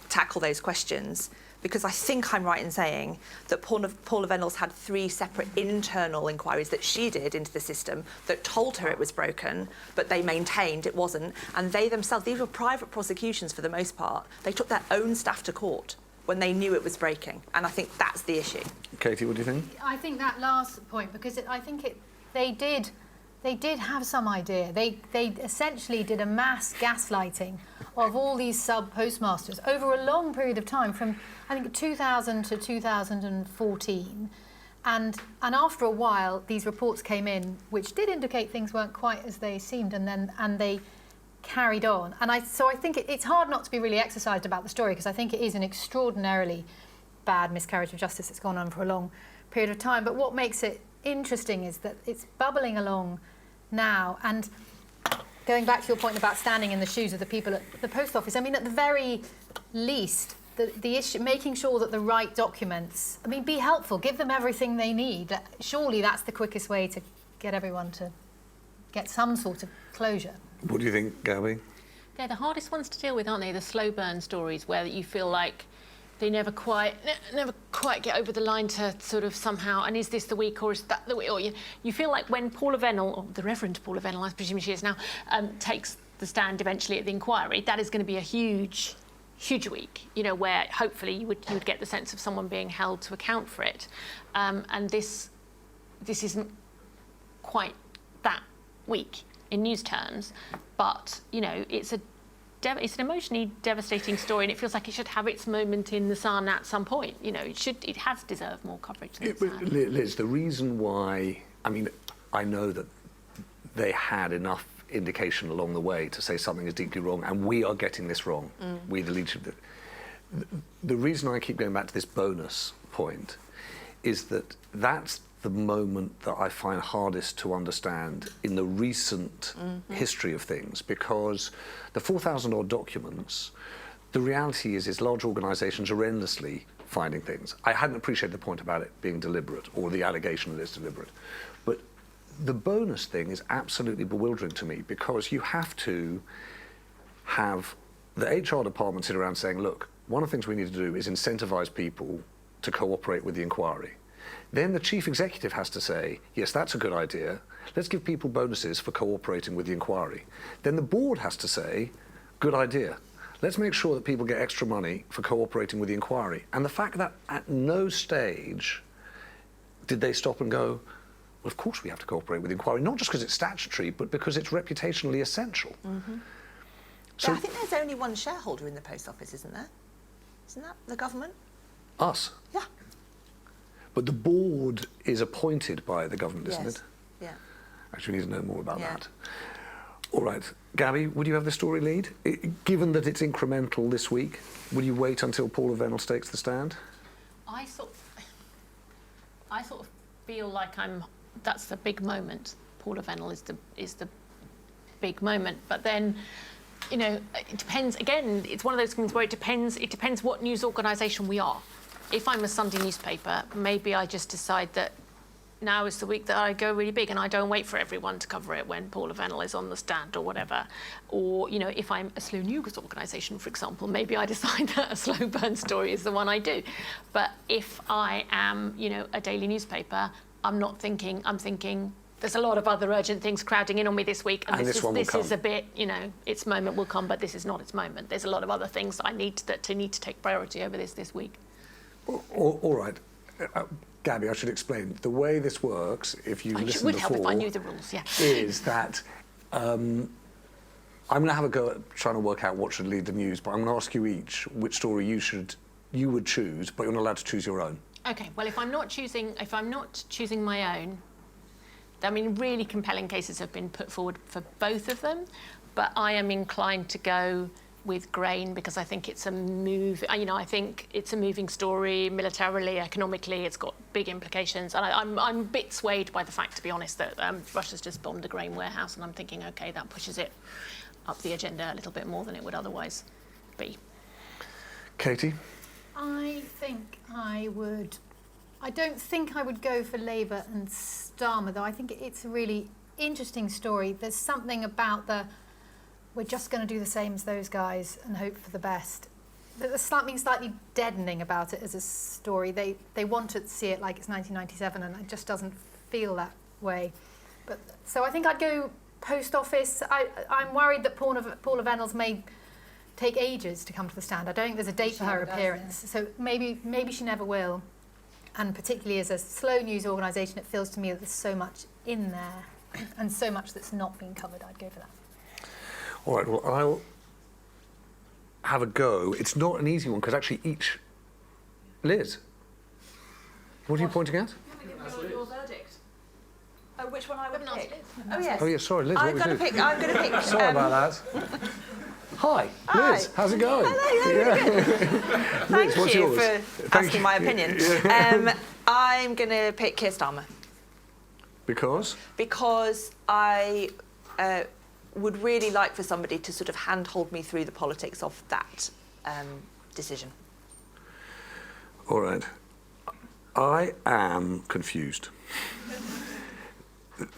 tackle those questions, because I think I'm right in saying that Paula Venables had 3 separate internal inquiries that she did into the system that told her it was broken, but they maintained it wasn't. And they themselves, these were private prosecutions for the most part. They took their own staff to court when they knew it was breaking. And I think that's the issue. Katie, what do you think? I think that last point, because they did have some idea. They essentially did a mass gaslighting of all these sub-postmasters over a long period of time, from I think 2000 to 2014, And after a while, these reports came in, which did indicate things weren't quite as they seemed, and they carried on. So I think it's hard not to be really exercised about the story, because I think it is an extraordinarily bad miscarriage of justice that's gone on for a long period of time. But what makes it interesting is that it's bubbling along now. And going back to your point about standing in the shoes of the people at the post office, I mean, at the very least, the issue, making sure that the right documents, I mean, be helpful, give them everything they need. Surely that's the quickest way to get everyone to get some sort of closure. What do you think, Gabby? They're the hardest ones to deal with, aren't they? The slow burn stories where you feel like they never quite get over the line to sort of somehow, and is this the week or is that the week? Or you feel like when Paula Vennell, or the Reverend Paula Vennell, I presume she is now, takes the stand eventually at the inquiry, that is going to be a huge week, you know, where hopefully you would get the sense of someone being held to account for it. And this isn't quite that week in news terms, but, you know, it's an emotionally devastating story, and it feels like it should have its moment in the sun at some point. You know, it has deserved more coverage than it's had. Liz, the reason why, I mean, I know that they had enough indication along the way to say something is deeply wrong, and we are getting this wrong. We, the leadership. The reason I keep going back to this bonus point is that that's the moment that I find hardest to understand in the recent history of things, because the 4,000 odd documents, the reality is large organisations are endlessly finding things. I hadn't appreciated the point about it being deliberate, or the allegation that it's deliberate. But the bonus thing is absolutely bewildering to me, because you have to have the HR department sit around saying, look, one of the things we need to do is incentivise people to cooperate with the inquiry. Then the chief executive has to say, yes, that's a good idea. Let's give people bonuses for cooperating with the inquiry. Then the board has to say, good idea. Let's make sure that people get extra money for cooperating with the inquiry. And the fact that at no stage did they stop and go, well, of course we have to cooperate with the inquiry, not just because it's statutory, but because it's reputationally essential. So I think there's only one shareholder in the post office, isn't there? Isn't that the government? Us. Yeah. But the board is appointed by the government, isn't Yes. it? Yeah. Actually, we need to know more about Yeah. that. All right. Gabby, would you have the story lead? Given that it's incremental this week, will you wait until Paula Vennell takes the stand? I sort of feel like that's the big moment. Paula Vennell is the big moment. But then, you know, it depends. Again, it's one of those things where it depends what news organisation we are. If I'm a Sunday newspaper, maybe I just decide that now is the week that I go really big and I don't wait for everyone to cover it when Paula Vennell is on the stand or whatever. Or, you know, if I'm a slow news organisation, for example, maybe I decide that a slow burn story is the one I do. But if I am, you know, a daily newspaper, I'm thinking there's a lot of other urgent things crowding in on me this week, and this is a bit, you know, its moment will come, but this is not its moment. There's a lot of other things that I need to take priority over this week. All right. Gabby, I should explain. The way this works, if you listen would before, help if I knew the rules, yeah. is that I'm going to have a go at trying to work out what should lead the news, but I'm going to ask you each which story you would choose, but you're not allowed to choose your own. Okay. Well, if I'm not choosing my own, I mean, really compelling cases have been put forward for both of them, but I am inclined to go with grain because I think it's a I think it's a moving story militarily, economically. It's got big implications, and I'm a bit swayed by the fact, to be honest, that Russia's just bombed a grain warehouse, and I'm thinking, okay, that pushes it up the agenda a little bit more than it would otherwise be. Katie? I don't think I would go for Labour and Starmer, though. I think it's a really interesting story. There's something about we're just going to do the same as those guys and hope for the best. There's something slightly deadening about it as a story. They want to see it like it's 1997, and it just doesn't feel that way. But so I think I'd go post office. I'm worried that Paula Vennell's may take ages to come to the stand. I don't think there's a date for her appearance, so maybe she never will. And particularly as a slow news organisation, it feels to me that there's so much in there and so much that's not being covered. I'd go for that. All right, well, I'll have a go. It's not an easy one, because actually Liz, what are you pointing at? your verdict. Oh, which one I would Haven't asked pick? Liz. Oh, yes. Oh, yeah, sorry, Liz, what I'm we going do? to pick. I'm going to pick. Sorry about that. Hi, Hi. Liz, how's it going? Thank what's you yours? for asking my opinion. I'm going to pick Keir Starmer Because? because I would really like for somebody to sort of handhold me through the politics of that decision. All right. I am confused.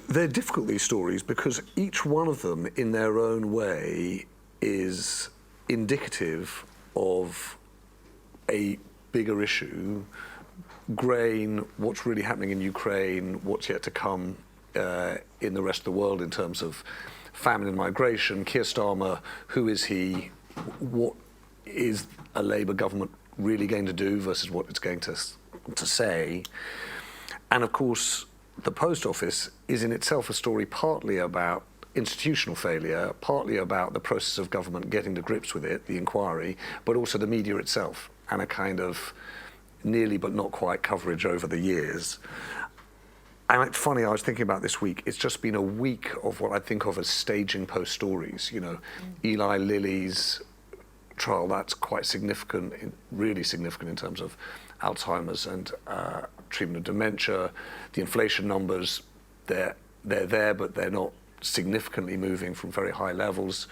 They're difficult, these stories, because each one of them, in their own way, is indicative of a bigger issue. Grain, what's really happening in Ukraine, what's yet to come in the rest of the world in terms of famine and migration. Keir Starmer, who is he? What is a Labour government really going to do versus what it's going to say? And of course, the Post Office is in itself a story partly about institutional failure, partly about the process of government getting to grips with it, the inquiry, but also the media itself, and a kind of nearly but not quite coverage over the years. And it's funny, I was thinking about this week, it's just been a week of what I think of as staging Post stories. You know, Eli Lilly's trial, that's quite significant, really significant in terms of Alzheimer's and treatment of dementia. The inflation numbers, they're there, but they're not significantly moving from very high levels.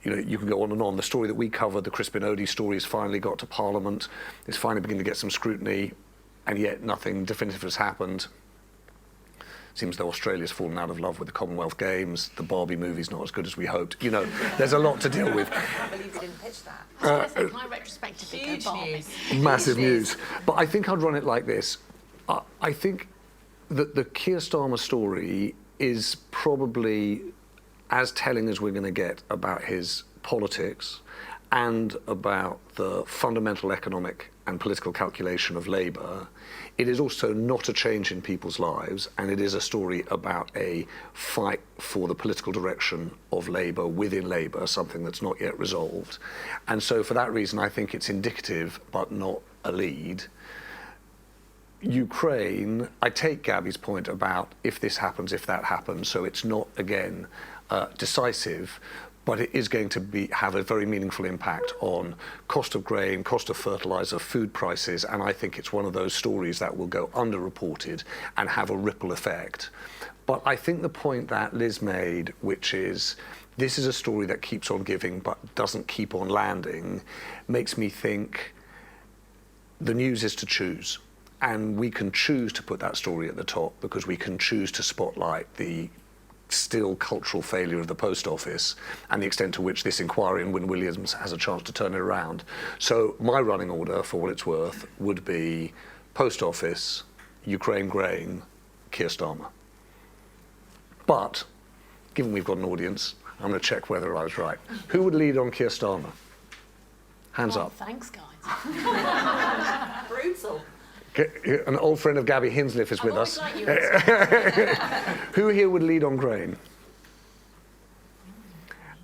You know, you can go on and on. The story that we covered, the Crispin Odey story, has finally got to Parliament. It's finally beginning to get some scrutiny, and yet nothing definitive has happened. Seems though Australia's fallen out of love with the Commonwealth Games. The Barbie movie's not as good as we hoped. You know, there's a lot to deal with. I can't believe you didn't pitch that. I was going to say, can I retrospectively Huge go Barbie? news. Massive Huge news. But I think I'd run it like this. I think that the Keir Starmer story is probably as telling as we're going to get about his politics and about the fundamental economic and political calculation of Labour. It is also not a change in people's lives, and it is a story about a fight for the political direction of Labour within Labour, something that's not yet resolved. And so for that reason, I think it's indicative, but not a lead. Ukraine, I take Gabby's point about if this happens, if that happens, so it's not, again, decisive, but it is going to have a very meaningful impact on cost of grain, cost of fertiliser, food prices, and I think it's one of those stories that will go underreported and have a ripple effect. But I think the point that Liz made, which is this is a story that keeps on giving but doesn't keep on landing, makes me think the news is to choose. And we can choose to put that story at the top because we can choose to spotlight the still cultural failure of the Post Office and the extent to which this inquiry in Wynne Williams has a chance to turn it around. So my running order, for what it's worth, would be Post Office, Ukraine grain, Keir Starmer. But, given we've got an audience, I'm going to check whether I was right. Who would lead on Keir Starmer? Hands Oh, up. thanks, guys. Brutal. An old friend of Gabby Hinsliff is with us. Like you, Elizabeth. Who here would lead on grain?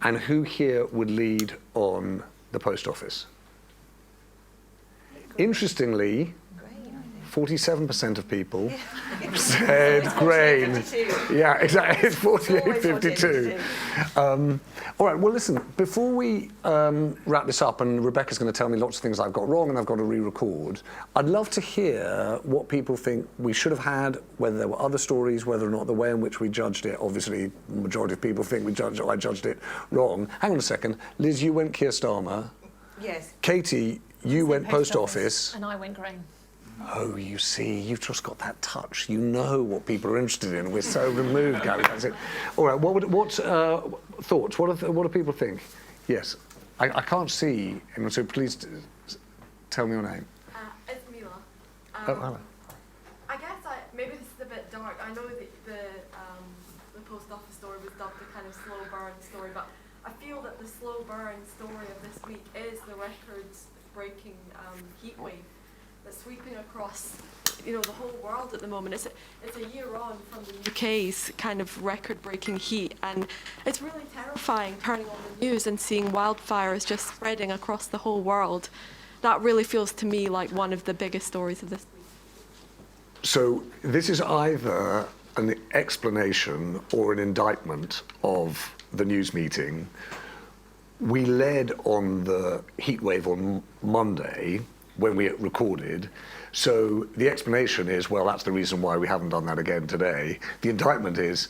And who here would lead on the Post Office? Interestingly, 47% of people said grain. 52. Yeah, exactly. It's 48, Always 52. All right, well, listen, before we wrap this up, and Rebecca's going to tell me lots of things I've got wrong and I've got to re-record, I'd love to hear what people think we should have had, whether there were other stories, whether or not the way in which we judged it. Obviously, the majority of people think I judged it wrong. Hang on a second. Liz, you went Keir Starmer. Yes. Katie, you went Post Office. And I went grain. Oh, you see, you've just got that touch. You know what people are interested in. We're so removed, Gabby. That's it. All right. What thoughts? What do people think? Yes, I can't see anyone, so please tell me your name. It's Mila. Oh, hello. I guess maybe this is a bit dark. I know that the Post Office story was dubbed the kind of slow burn story, but I feel that the slow burn story of this week is the record-breaking heat wave that's sweeping across, the whole world at the moment. It's a year on from the UK's kind of record-breaking heat, and it's really terrifying turning on the news and seeing wildfires just spreading across the whole world. That really feels to me like one of the biggest stories of this week. So this is either an explanation or an indictment of the news meeting. We led on the heatwave on Monday when we recorded. So the explanation is, well, that's the reason why we haven't done that again today. The indictment is,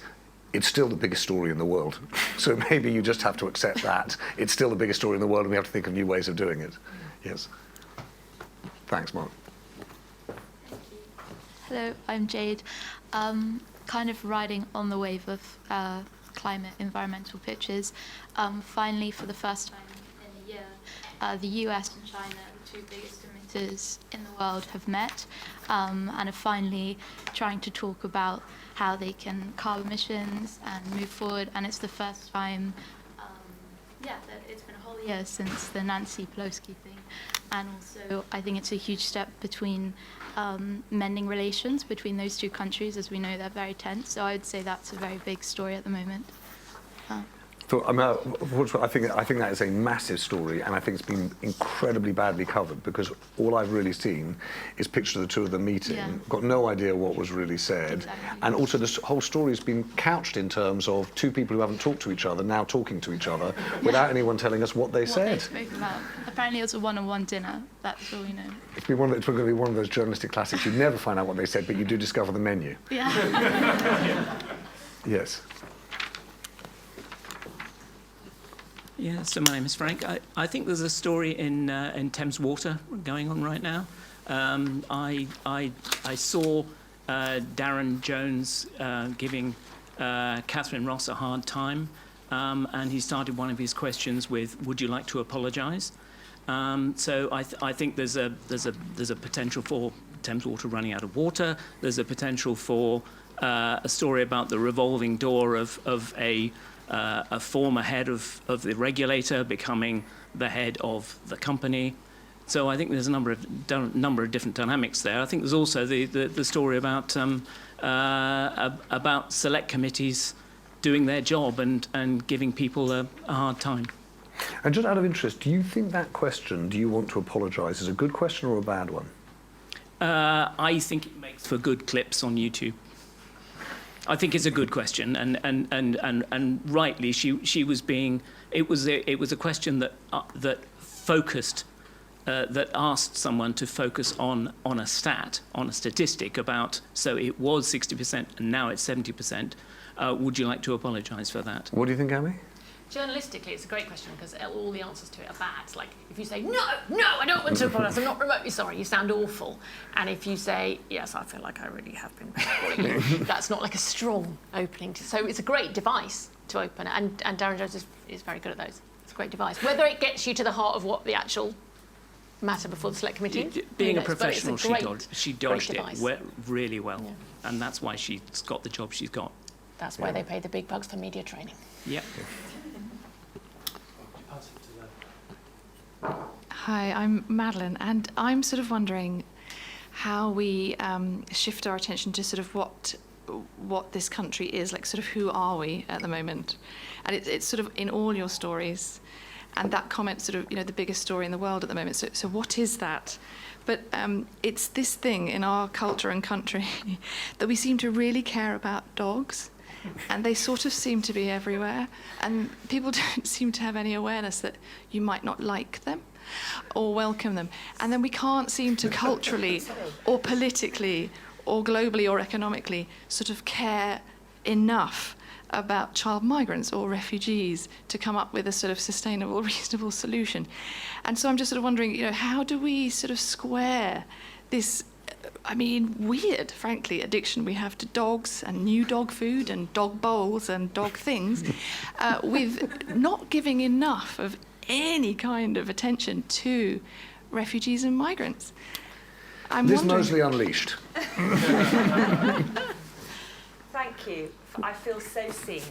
it's still the biggest story in the world. So maybe you just have to accept that. It's still the biggest story in the world and we have to think of new ways of doing it. Yes. Thanks, Mark. Hello, I'm Jade. Kind of riding on the wave of climate environmental pictures. Finally, for the first time in a year, the US and China, the two biggest emitters in the world, have met and are finally trying to talk about how they can curb emissions and move forward. And it's the first time, that it's been a whole year since the Nancy Pelosi thing. And also, I think it's a huge step between mending relations between those two countries. As we know, they're very tense. So I would say that's a very big story at the moment. So, I think that is a massive story, and I think it's been incredibly badly covered because all I've really seen is pictures of the two of them meeting. Yeah. Got no idea what was really said, Exactly. and also this whole story has been couched in terms of two people who haven't talked to each other now talking to each other without anyone telling us what they What said. they spoke about. Apparently, it was a one-on-one dinner. That's all we know. It's going to be one of those journalistic classics. You never find out what they said, but you do discover the menu. Yeah. Yes. Yeah, so my name is Frank. I think there's a story in Thames Water going on right now. I saw Darren Jones giving Catherine Ross a hard time, and he started one of his questions with, "Would you like to apologise?" So I think there's a potential for Thames Water running out of water. There's a potential for a story about the revolving door of a former head of the regulator becoming the head of the company. So I think there's a number of different dynamics there. I think there's also the story about select committees doing their job and giving people a hard time. And just out of interest, do you think that question, do you want to apologise, is a good question or a bad one? I think it makes for good clips on YouTube. I think it's a good question, and rightly, she was being. It was a question that focused, that asked someone to focus on a statistic about. So it was 60% and now it's 70%. Would you like to apologise for that? What do you think, Amy? Journalistically, it's a great question because all the answers to it are bad. Like, if you say, no, I don't want to apologise, I'm not remotely sorry, you sound awful. And if you say, yes, I feel like I really have been boring you, that's not like a strong opening. So it's a great device to open, and Darren Jones is very good at those. It's a great device. Whether it gets you to the heart of what the actual matter before the select committee, being a who knows, but it's professional, she dodged it device. really well, Yeah. and that's why she's got the job she's got. That's why they pay the big bucks for media training. Yep. Hi, I'm Madeline, and I'm sort of wondering how we shift our attention to sort of what this country is, like sort of who are we at the moment? And it's sort of in all your stories, and that comment sort of, the biggest story in the world at the moment. So what is that? But it's this thing in our culture and country that we seem to really care about dogs. And they sort of seem to be everywhere, and people don't seem to have any awareness that you might not like them or welcome them. And then we can't seem to culturally or politically or globally or economically sort of care enough about child migrants or refugees to come up with a sort of sustainable, reasonable solution. And so I'm just sort of wondering, how do we sort of square this weird, frankly, addiction we have to dogs and new dog food and dog bowls and dog things, with not giving enough of any kind of attention to refugees and migrants. Liz Mosley Unleashed. Thank you. I feel so seen.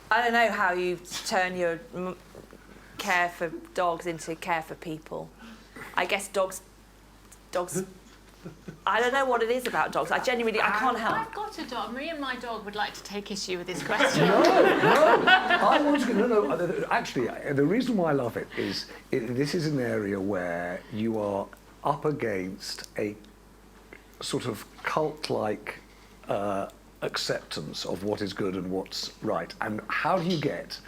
I don't know how you turn your care for dogs into care for people. I guess dogs I don't know what it is about dogs. I genuinely, I can't help. I've got a dog. Me and my dog would like to take issue with this question. I want to. No. Actually, the reason why I love it is this is an area where you are up against a sort of cult-like acceptance of what is good and what's right, and how do you get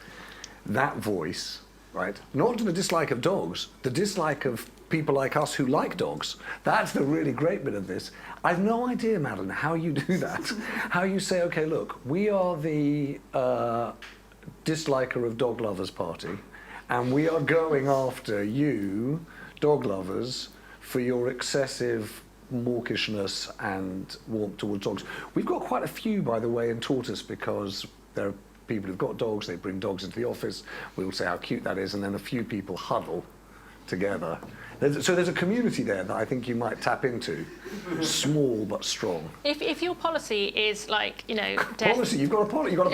that voice, right? Not to the dislike of dogs, the dislike of people like us who like dogs. That's the really great bit of this. I've no idea, Madeline, how you do that. How you say, okay, look, we are the disliker of dog lovers party, and we are going after you, dog lovers, for your excessive mawkishness and warmth towards dogs. We've got quite a few, by the way, in Tortoise, because there are people who've got dogs, they bring dogs into the office, we all say how cute that is, and then a few people huddle together. So there's a community there that I think you might tap into, small but strong. If your policy is like, death... Policy? You've got a party. You've got a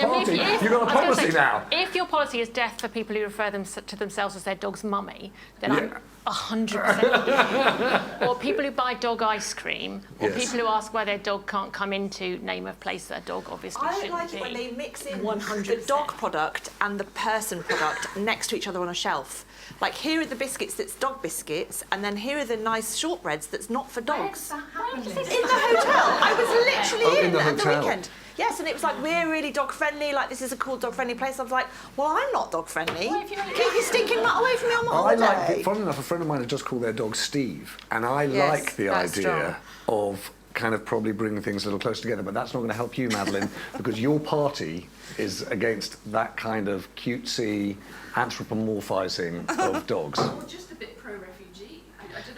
policy now. If your policy is death for people who refer to themselves as their dog's mummy, then I'm 100%. Or people who buy dog ice cream, or people who ask why their dog can't come into name of place their dog obviously shouldn't be. I like it when they mix in the dog product and the person product next to each other on a shelf. Like, here are the biscuits that's dog biscuits, and then here are the nice shortbreads that's not for dogs. In the hotel. I was literally in at the weekend. Yes, and it was like, we're really dog friendly, like this is a cool dog friendly place. I was like, well, I'm not dog friendly. Keep your stinking mutt away from me on my holiday. Funnily enough, a friend of mine had just called their dog Steve, and I like the idea of kind of probably bringing things a little closer together, but that's not going to help you, Madeline, because your party is against that kind of cutesy anthropomorphizing of dogs. Well, just a bit pro-refugee.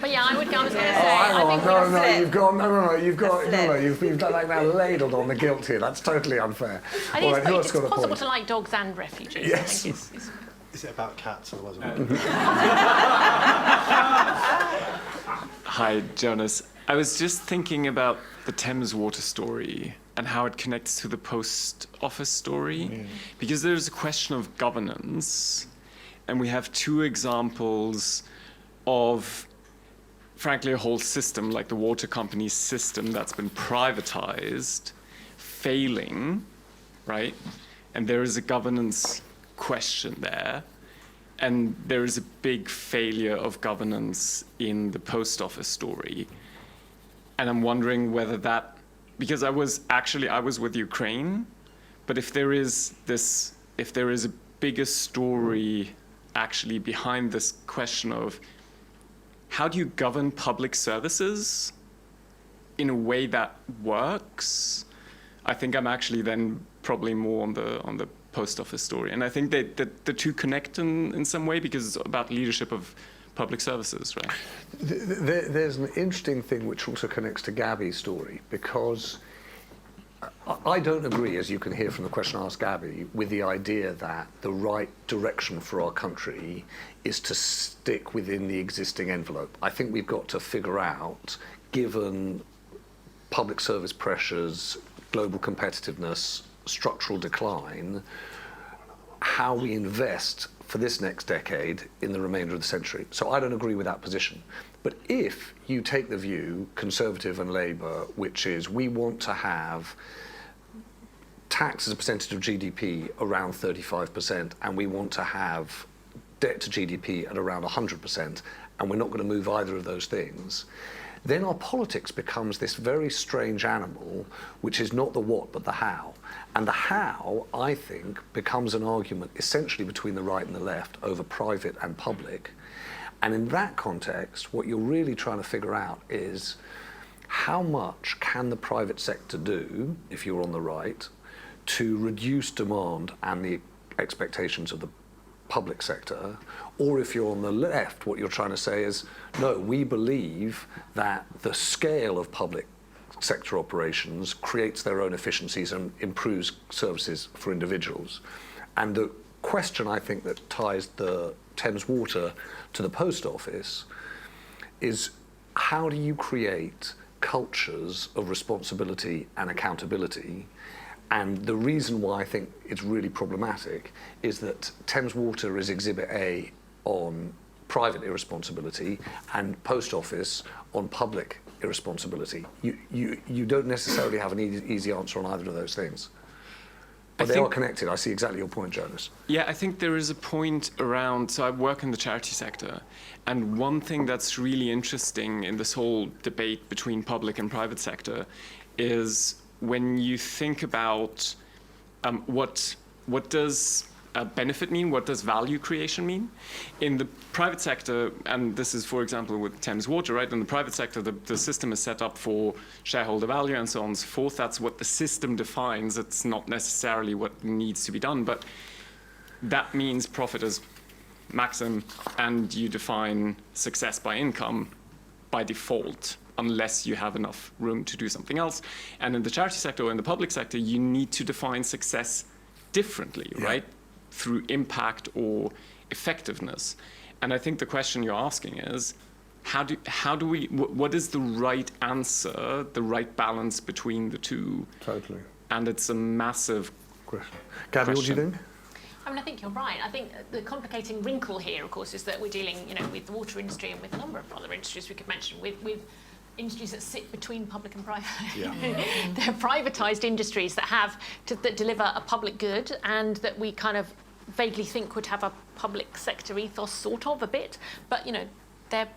But yeah, I was going to say... You've like now ladled on the guilt here. That's totally unfair. I think it's possible to like dogs and refugees. Yes. Is it about cats? Otherwise, Hi, Jonas. I was just thinking about the Thames Water story and how it connects to the post office story, because there's a question of governance, and we have two examples of, frankly, a whole system, like the water company's system that's been privatized, failing, right? And there is a governance question there. And there is a big failure of governance in the post office story. And I'm wondering whether that, because I was with Ukraine, but if there is a bigger story actually behind this question of how do you govern public services in a way that works, I think I'm actually then probably more on the post office story. And I think that the two connect in some way, because it's about leadership of public services, right? There's an interesting thing which also connects to Gabby's story, because I don't agree, as you can hear from the question I asked Gabby, with the idea that the right direction for our country is to stick within the existing envelope. I think we've got to figure out, given public service pressures, global competitiveness, structural decline, how we invest for this next decade in the remainder of the century. So I don't agree with that position. But if you take the view, Conservative and Labour, which is we want to have tax as a percentage of GDP around 35%, and we want to have debt to GDP at around 100%, and we're not going to move either of those things, then our politics becomes this very strange animal, which is not the what, but the how. And the how, I think, becomes an argument essentially between the right and the left over private and public. And in that context, what you're really trying to figure out is how much can the private sector do, if you're on the right, to reduce demand and the expectations of the public sector, or if you're on the left, what you're trying to say is, no, we believe that the scale of public sector operations creates their own efficiencies and improves services for individuals. And the question, I think, that ties the Thames Water to the post office is how do you create cultures of responsibility and accountability? And the reason why I think it's really problematic is that Thames Water is Exhibit A on private irresponsibility and Post Office on public irresponsibility. You don't necessarily have an easy answer on either of those things. But they are connected. I see exactly your point, Jonas. Yeah, I think there is a point around, so I work in the charity sector, and one thing that's really interesting in this whole debate between public and private sector is when you think about what does benefit mean, what does value creation mean? In the private sector, and this is, for example, with Thames Water, right? In the private sector, the system is set up for shareholder value and so on and so forth. That's what the system defines. It's not necessarily what needs to be done, but that means profit is maximum, and you define success by income by default, unless you have enough room to do something else. And in the charity sector or in the public sector, you need to define success differently, right? Through impact or effectiveness. And I think the question you're asking is, what is the right answer, the right balance between the two? Totally. And it's a massive question. Gabby, what do you think? I mean, I think you're right. I think the complicating wrinkle here, of course, is that we're dealing, with the water industry and with a number of other industries we could mention, with industries that sit between public and private. Yeah. They're privatised industries that deliver a public good and that we kind of vaguely think would have a public sector ethos, sort of, a bit. But, they're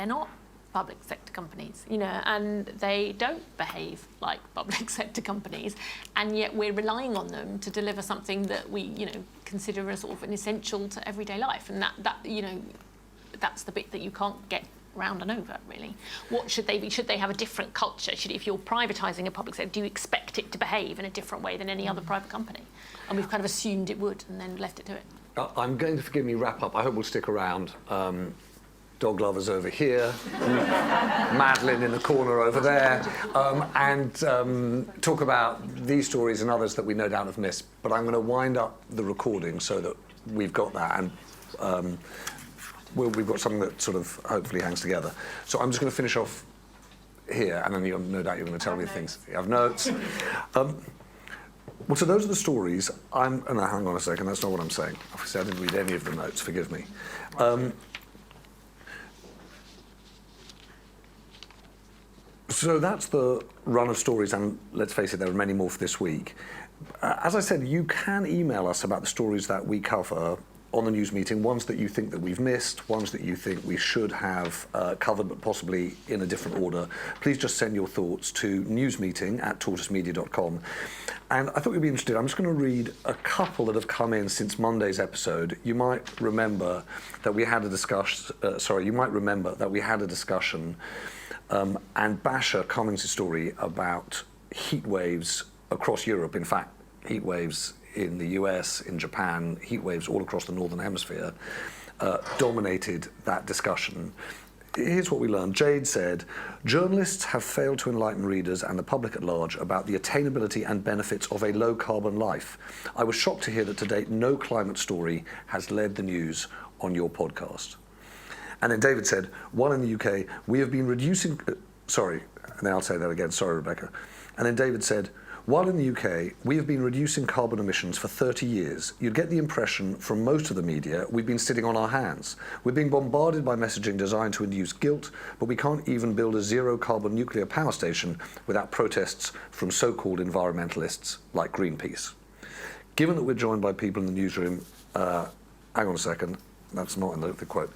not public sector companies, and they don't behave like public sector companies, and yet we're relying on them to deliver something that we, consider as sort of an essential to everyday life, and that's the bit that you can't get round and over, really. What should they be? Should they have a different culture? If you're privatising a public sector, do you expect it to behave in a different way than any other private company? And we've kind of assumed it would and then left it to it. I'm going to, forgive me, wrap up. I hope we'll stick around. Dog lovers over here, Madeline in the corner over there, and talk about these stories and others that we no doubt have missed. But I'm going to wind up the recording so that we've got that, and we've got something that sort of hopefully hangs together. So I'm just going to finish off here, and then no doubt you're going to tell me things. You have notes. Well, so those are the stories. No, hang on a second, that's not what I'm saying. Obviously, I didn't read any of the notes, forgive me. So that's the run of stories, and let's face it, there are many more for this week. As I said, you can email us about the stories that we cover on the news meeting, ones that you think that we've missed, ones that you think we should have covered, but possibly in a different order. Please just send your thoughts to newsmeeting@tortoisemedia.com. And I thought you'd be interested. I'm just going to read a couple that have come in since Monday's episode. You might remember that we had a discussion, and Basha Cummings' story about heat waves across Europe. In fact, heat waves in the US, in Japan, heat waves all across the Northern Hemisphere, dominated that discussion. Here's what we learned. Jade said, journalists have failed to enlighten readers and the public at large about the attainability and benefits of a low-carbon life. I was shocked to hear that to date no climate story has led the news on your podcast. And then David said, while in the UK, we have been reducing... and then I'll say that again. Sorry, Rebecca. And then David said, while in the UK, we have been reducing carbon emissions for 30 years. You'd get the impression from most of the media we've been sitting on our hands. We're being bombarded by messaging designed to induce guilt, but we can't even build a zero-carbon nuclear power station without protests from so-called environmentalists like Greenpeace. Given that we're joined by people in the newsroom... hang on a second. That's not in the quote.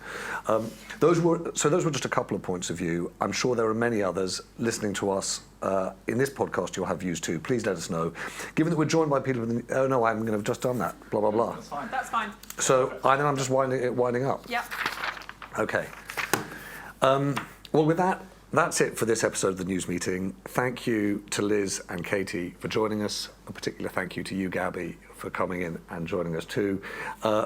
Those were just a couple of points of view. I'm sure there are many others listening to us in this podcast. You'll have views too. Please let us know. Given that we're joined by people with... Oh no, I'm going to have just done that. Blah blah blah. That's fine. That's fine. So I'm just winding up. Yep. Okay. Well, with that, that's it for this episode of the news meeting. Thank you to Liz and Katie for joining us. A particular thank you to you, Gabby, for coming in and joining us too.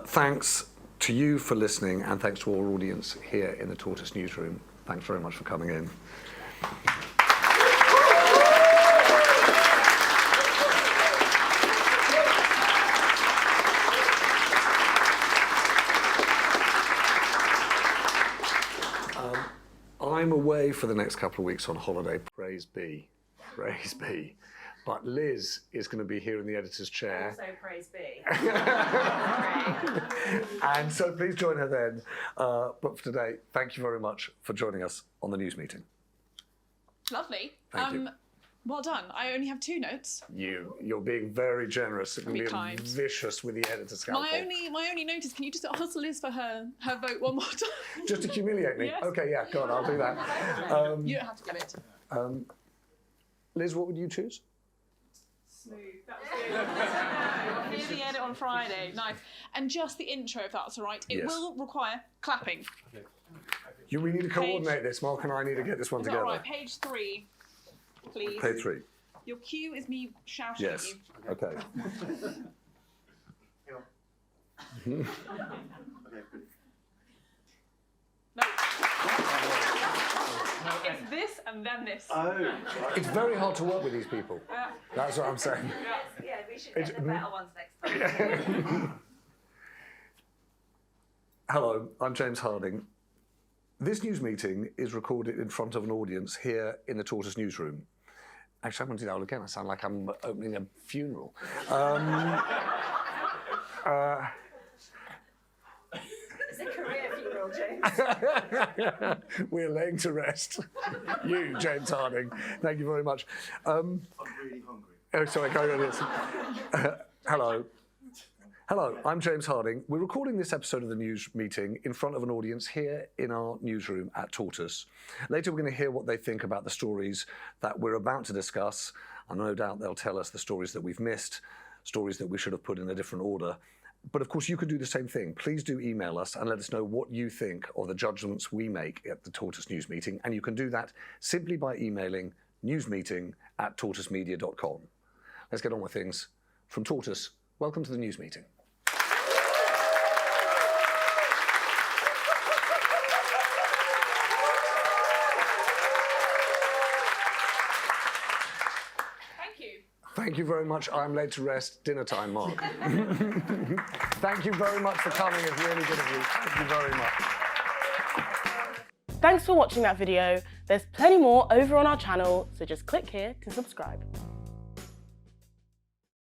Thanks to you for listening, and thanks to our audience here in the Tortoise newsroom. Thanks very much for coming in. I'm away for the next couple of weeks on holiday, praise be, praise be. But Liz is going to be here in the editor's chair. Also, praise be. And so please join her then. But for today, thank you very much for joining us on the news meeting. Lovely. Thank you. Well done. I only have 2 notes. You're being very generous. It can Be be kind. vicious with the editor scalpel. My only note is, can you just ask Liz for her vote one more time? Just to humiliate me? Yes. Okay, yeah, God, I'll do that. You don't have to give it. Liz, what would you choose? Smooth. That was good. Hear the edit on Friday. Nice. And just the intro, if that's all right. It Yes. will require clapping. We need to coordinate this. Mark and I need to get this one Is that together. all right? Page 3, please. Page 3. Your cue is me shouting at Yes. you. Okay. No. It's this and then this. It's very hard to work with these people. Yeah. That's what I'm saying. Yeah, we should get the better ones next time. Hello, I'm James Harding. This news meeting is recorded in front of an audience here in the Tortoise newsroom. Actually, I'm going to do that all again. I sound like I'm opening a funeral. It's a career funeral, James. We're laying to rest. You, James Harding. Thank you very much. I'm really hungry. Oh, sorry, carry on. Yes. Hello. Hello, I'm James Harding. We're recording this episode of the news meeting in front of an audience here in our newsroom at Tortoise. Later, we're going to hear what they think about the stories that we're about to discuss. And no doubt they'll tell us the stories that we've missed, stories that we should have put in a different order. But of course, you could do the same thing. Please do email us and let us know what you think of the judgments we make at the Tortoise news meeting. And you can do that simply by emailing newsmeeting@tortoisemedia.com. Let's get on with things. From Tortoise, welcome to the news meeting. Thank you very much. I'm laid to rest. Dinner time, Mark. Thank you very much for coming. It's really good of you. Thank you very much. Thanks for watching that video. There's plenty more over on our channel, so just click here to subscribe.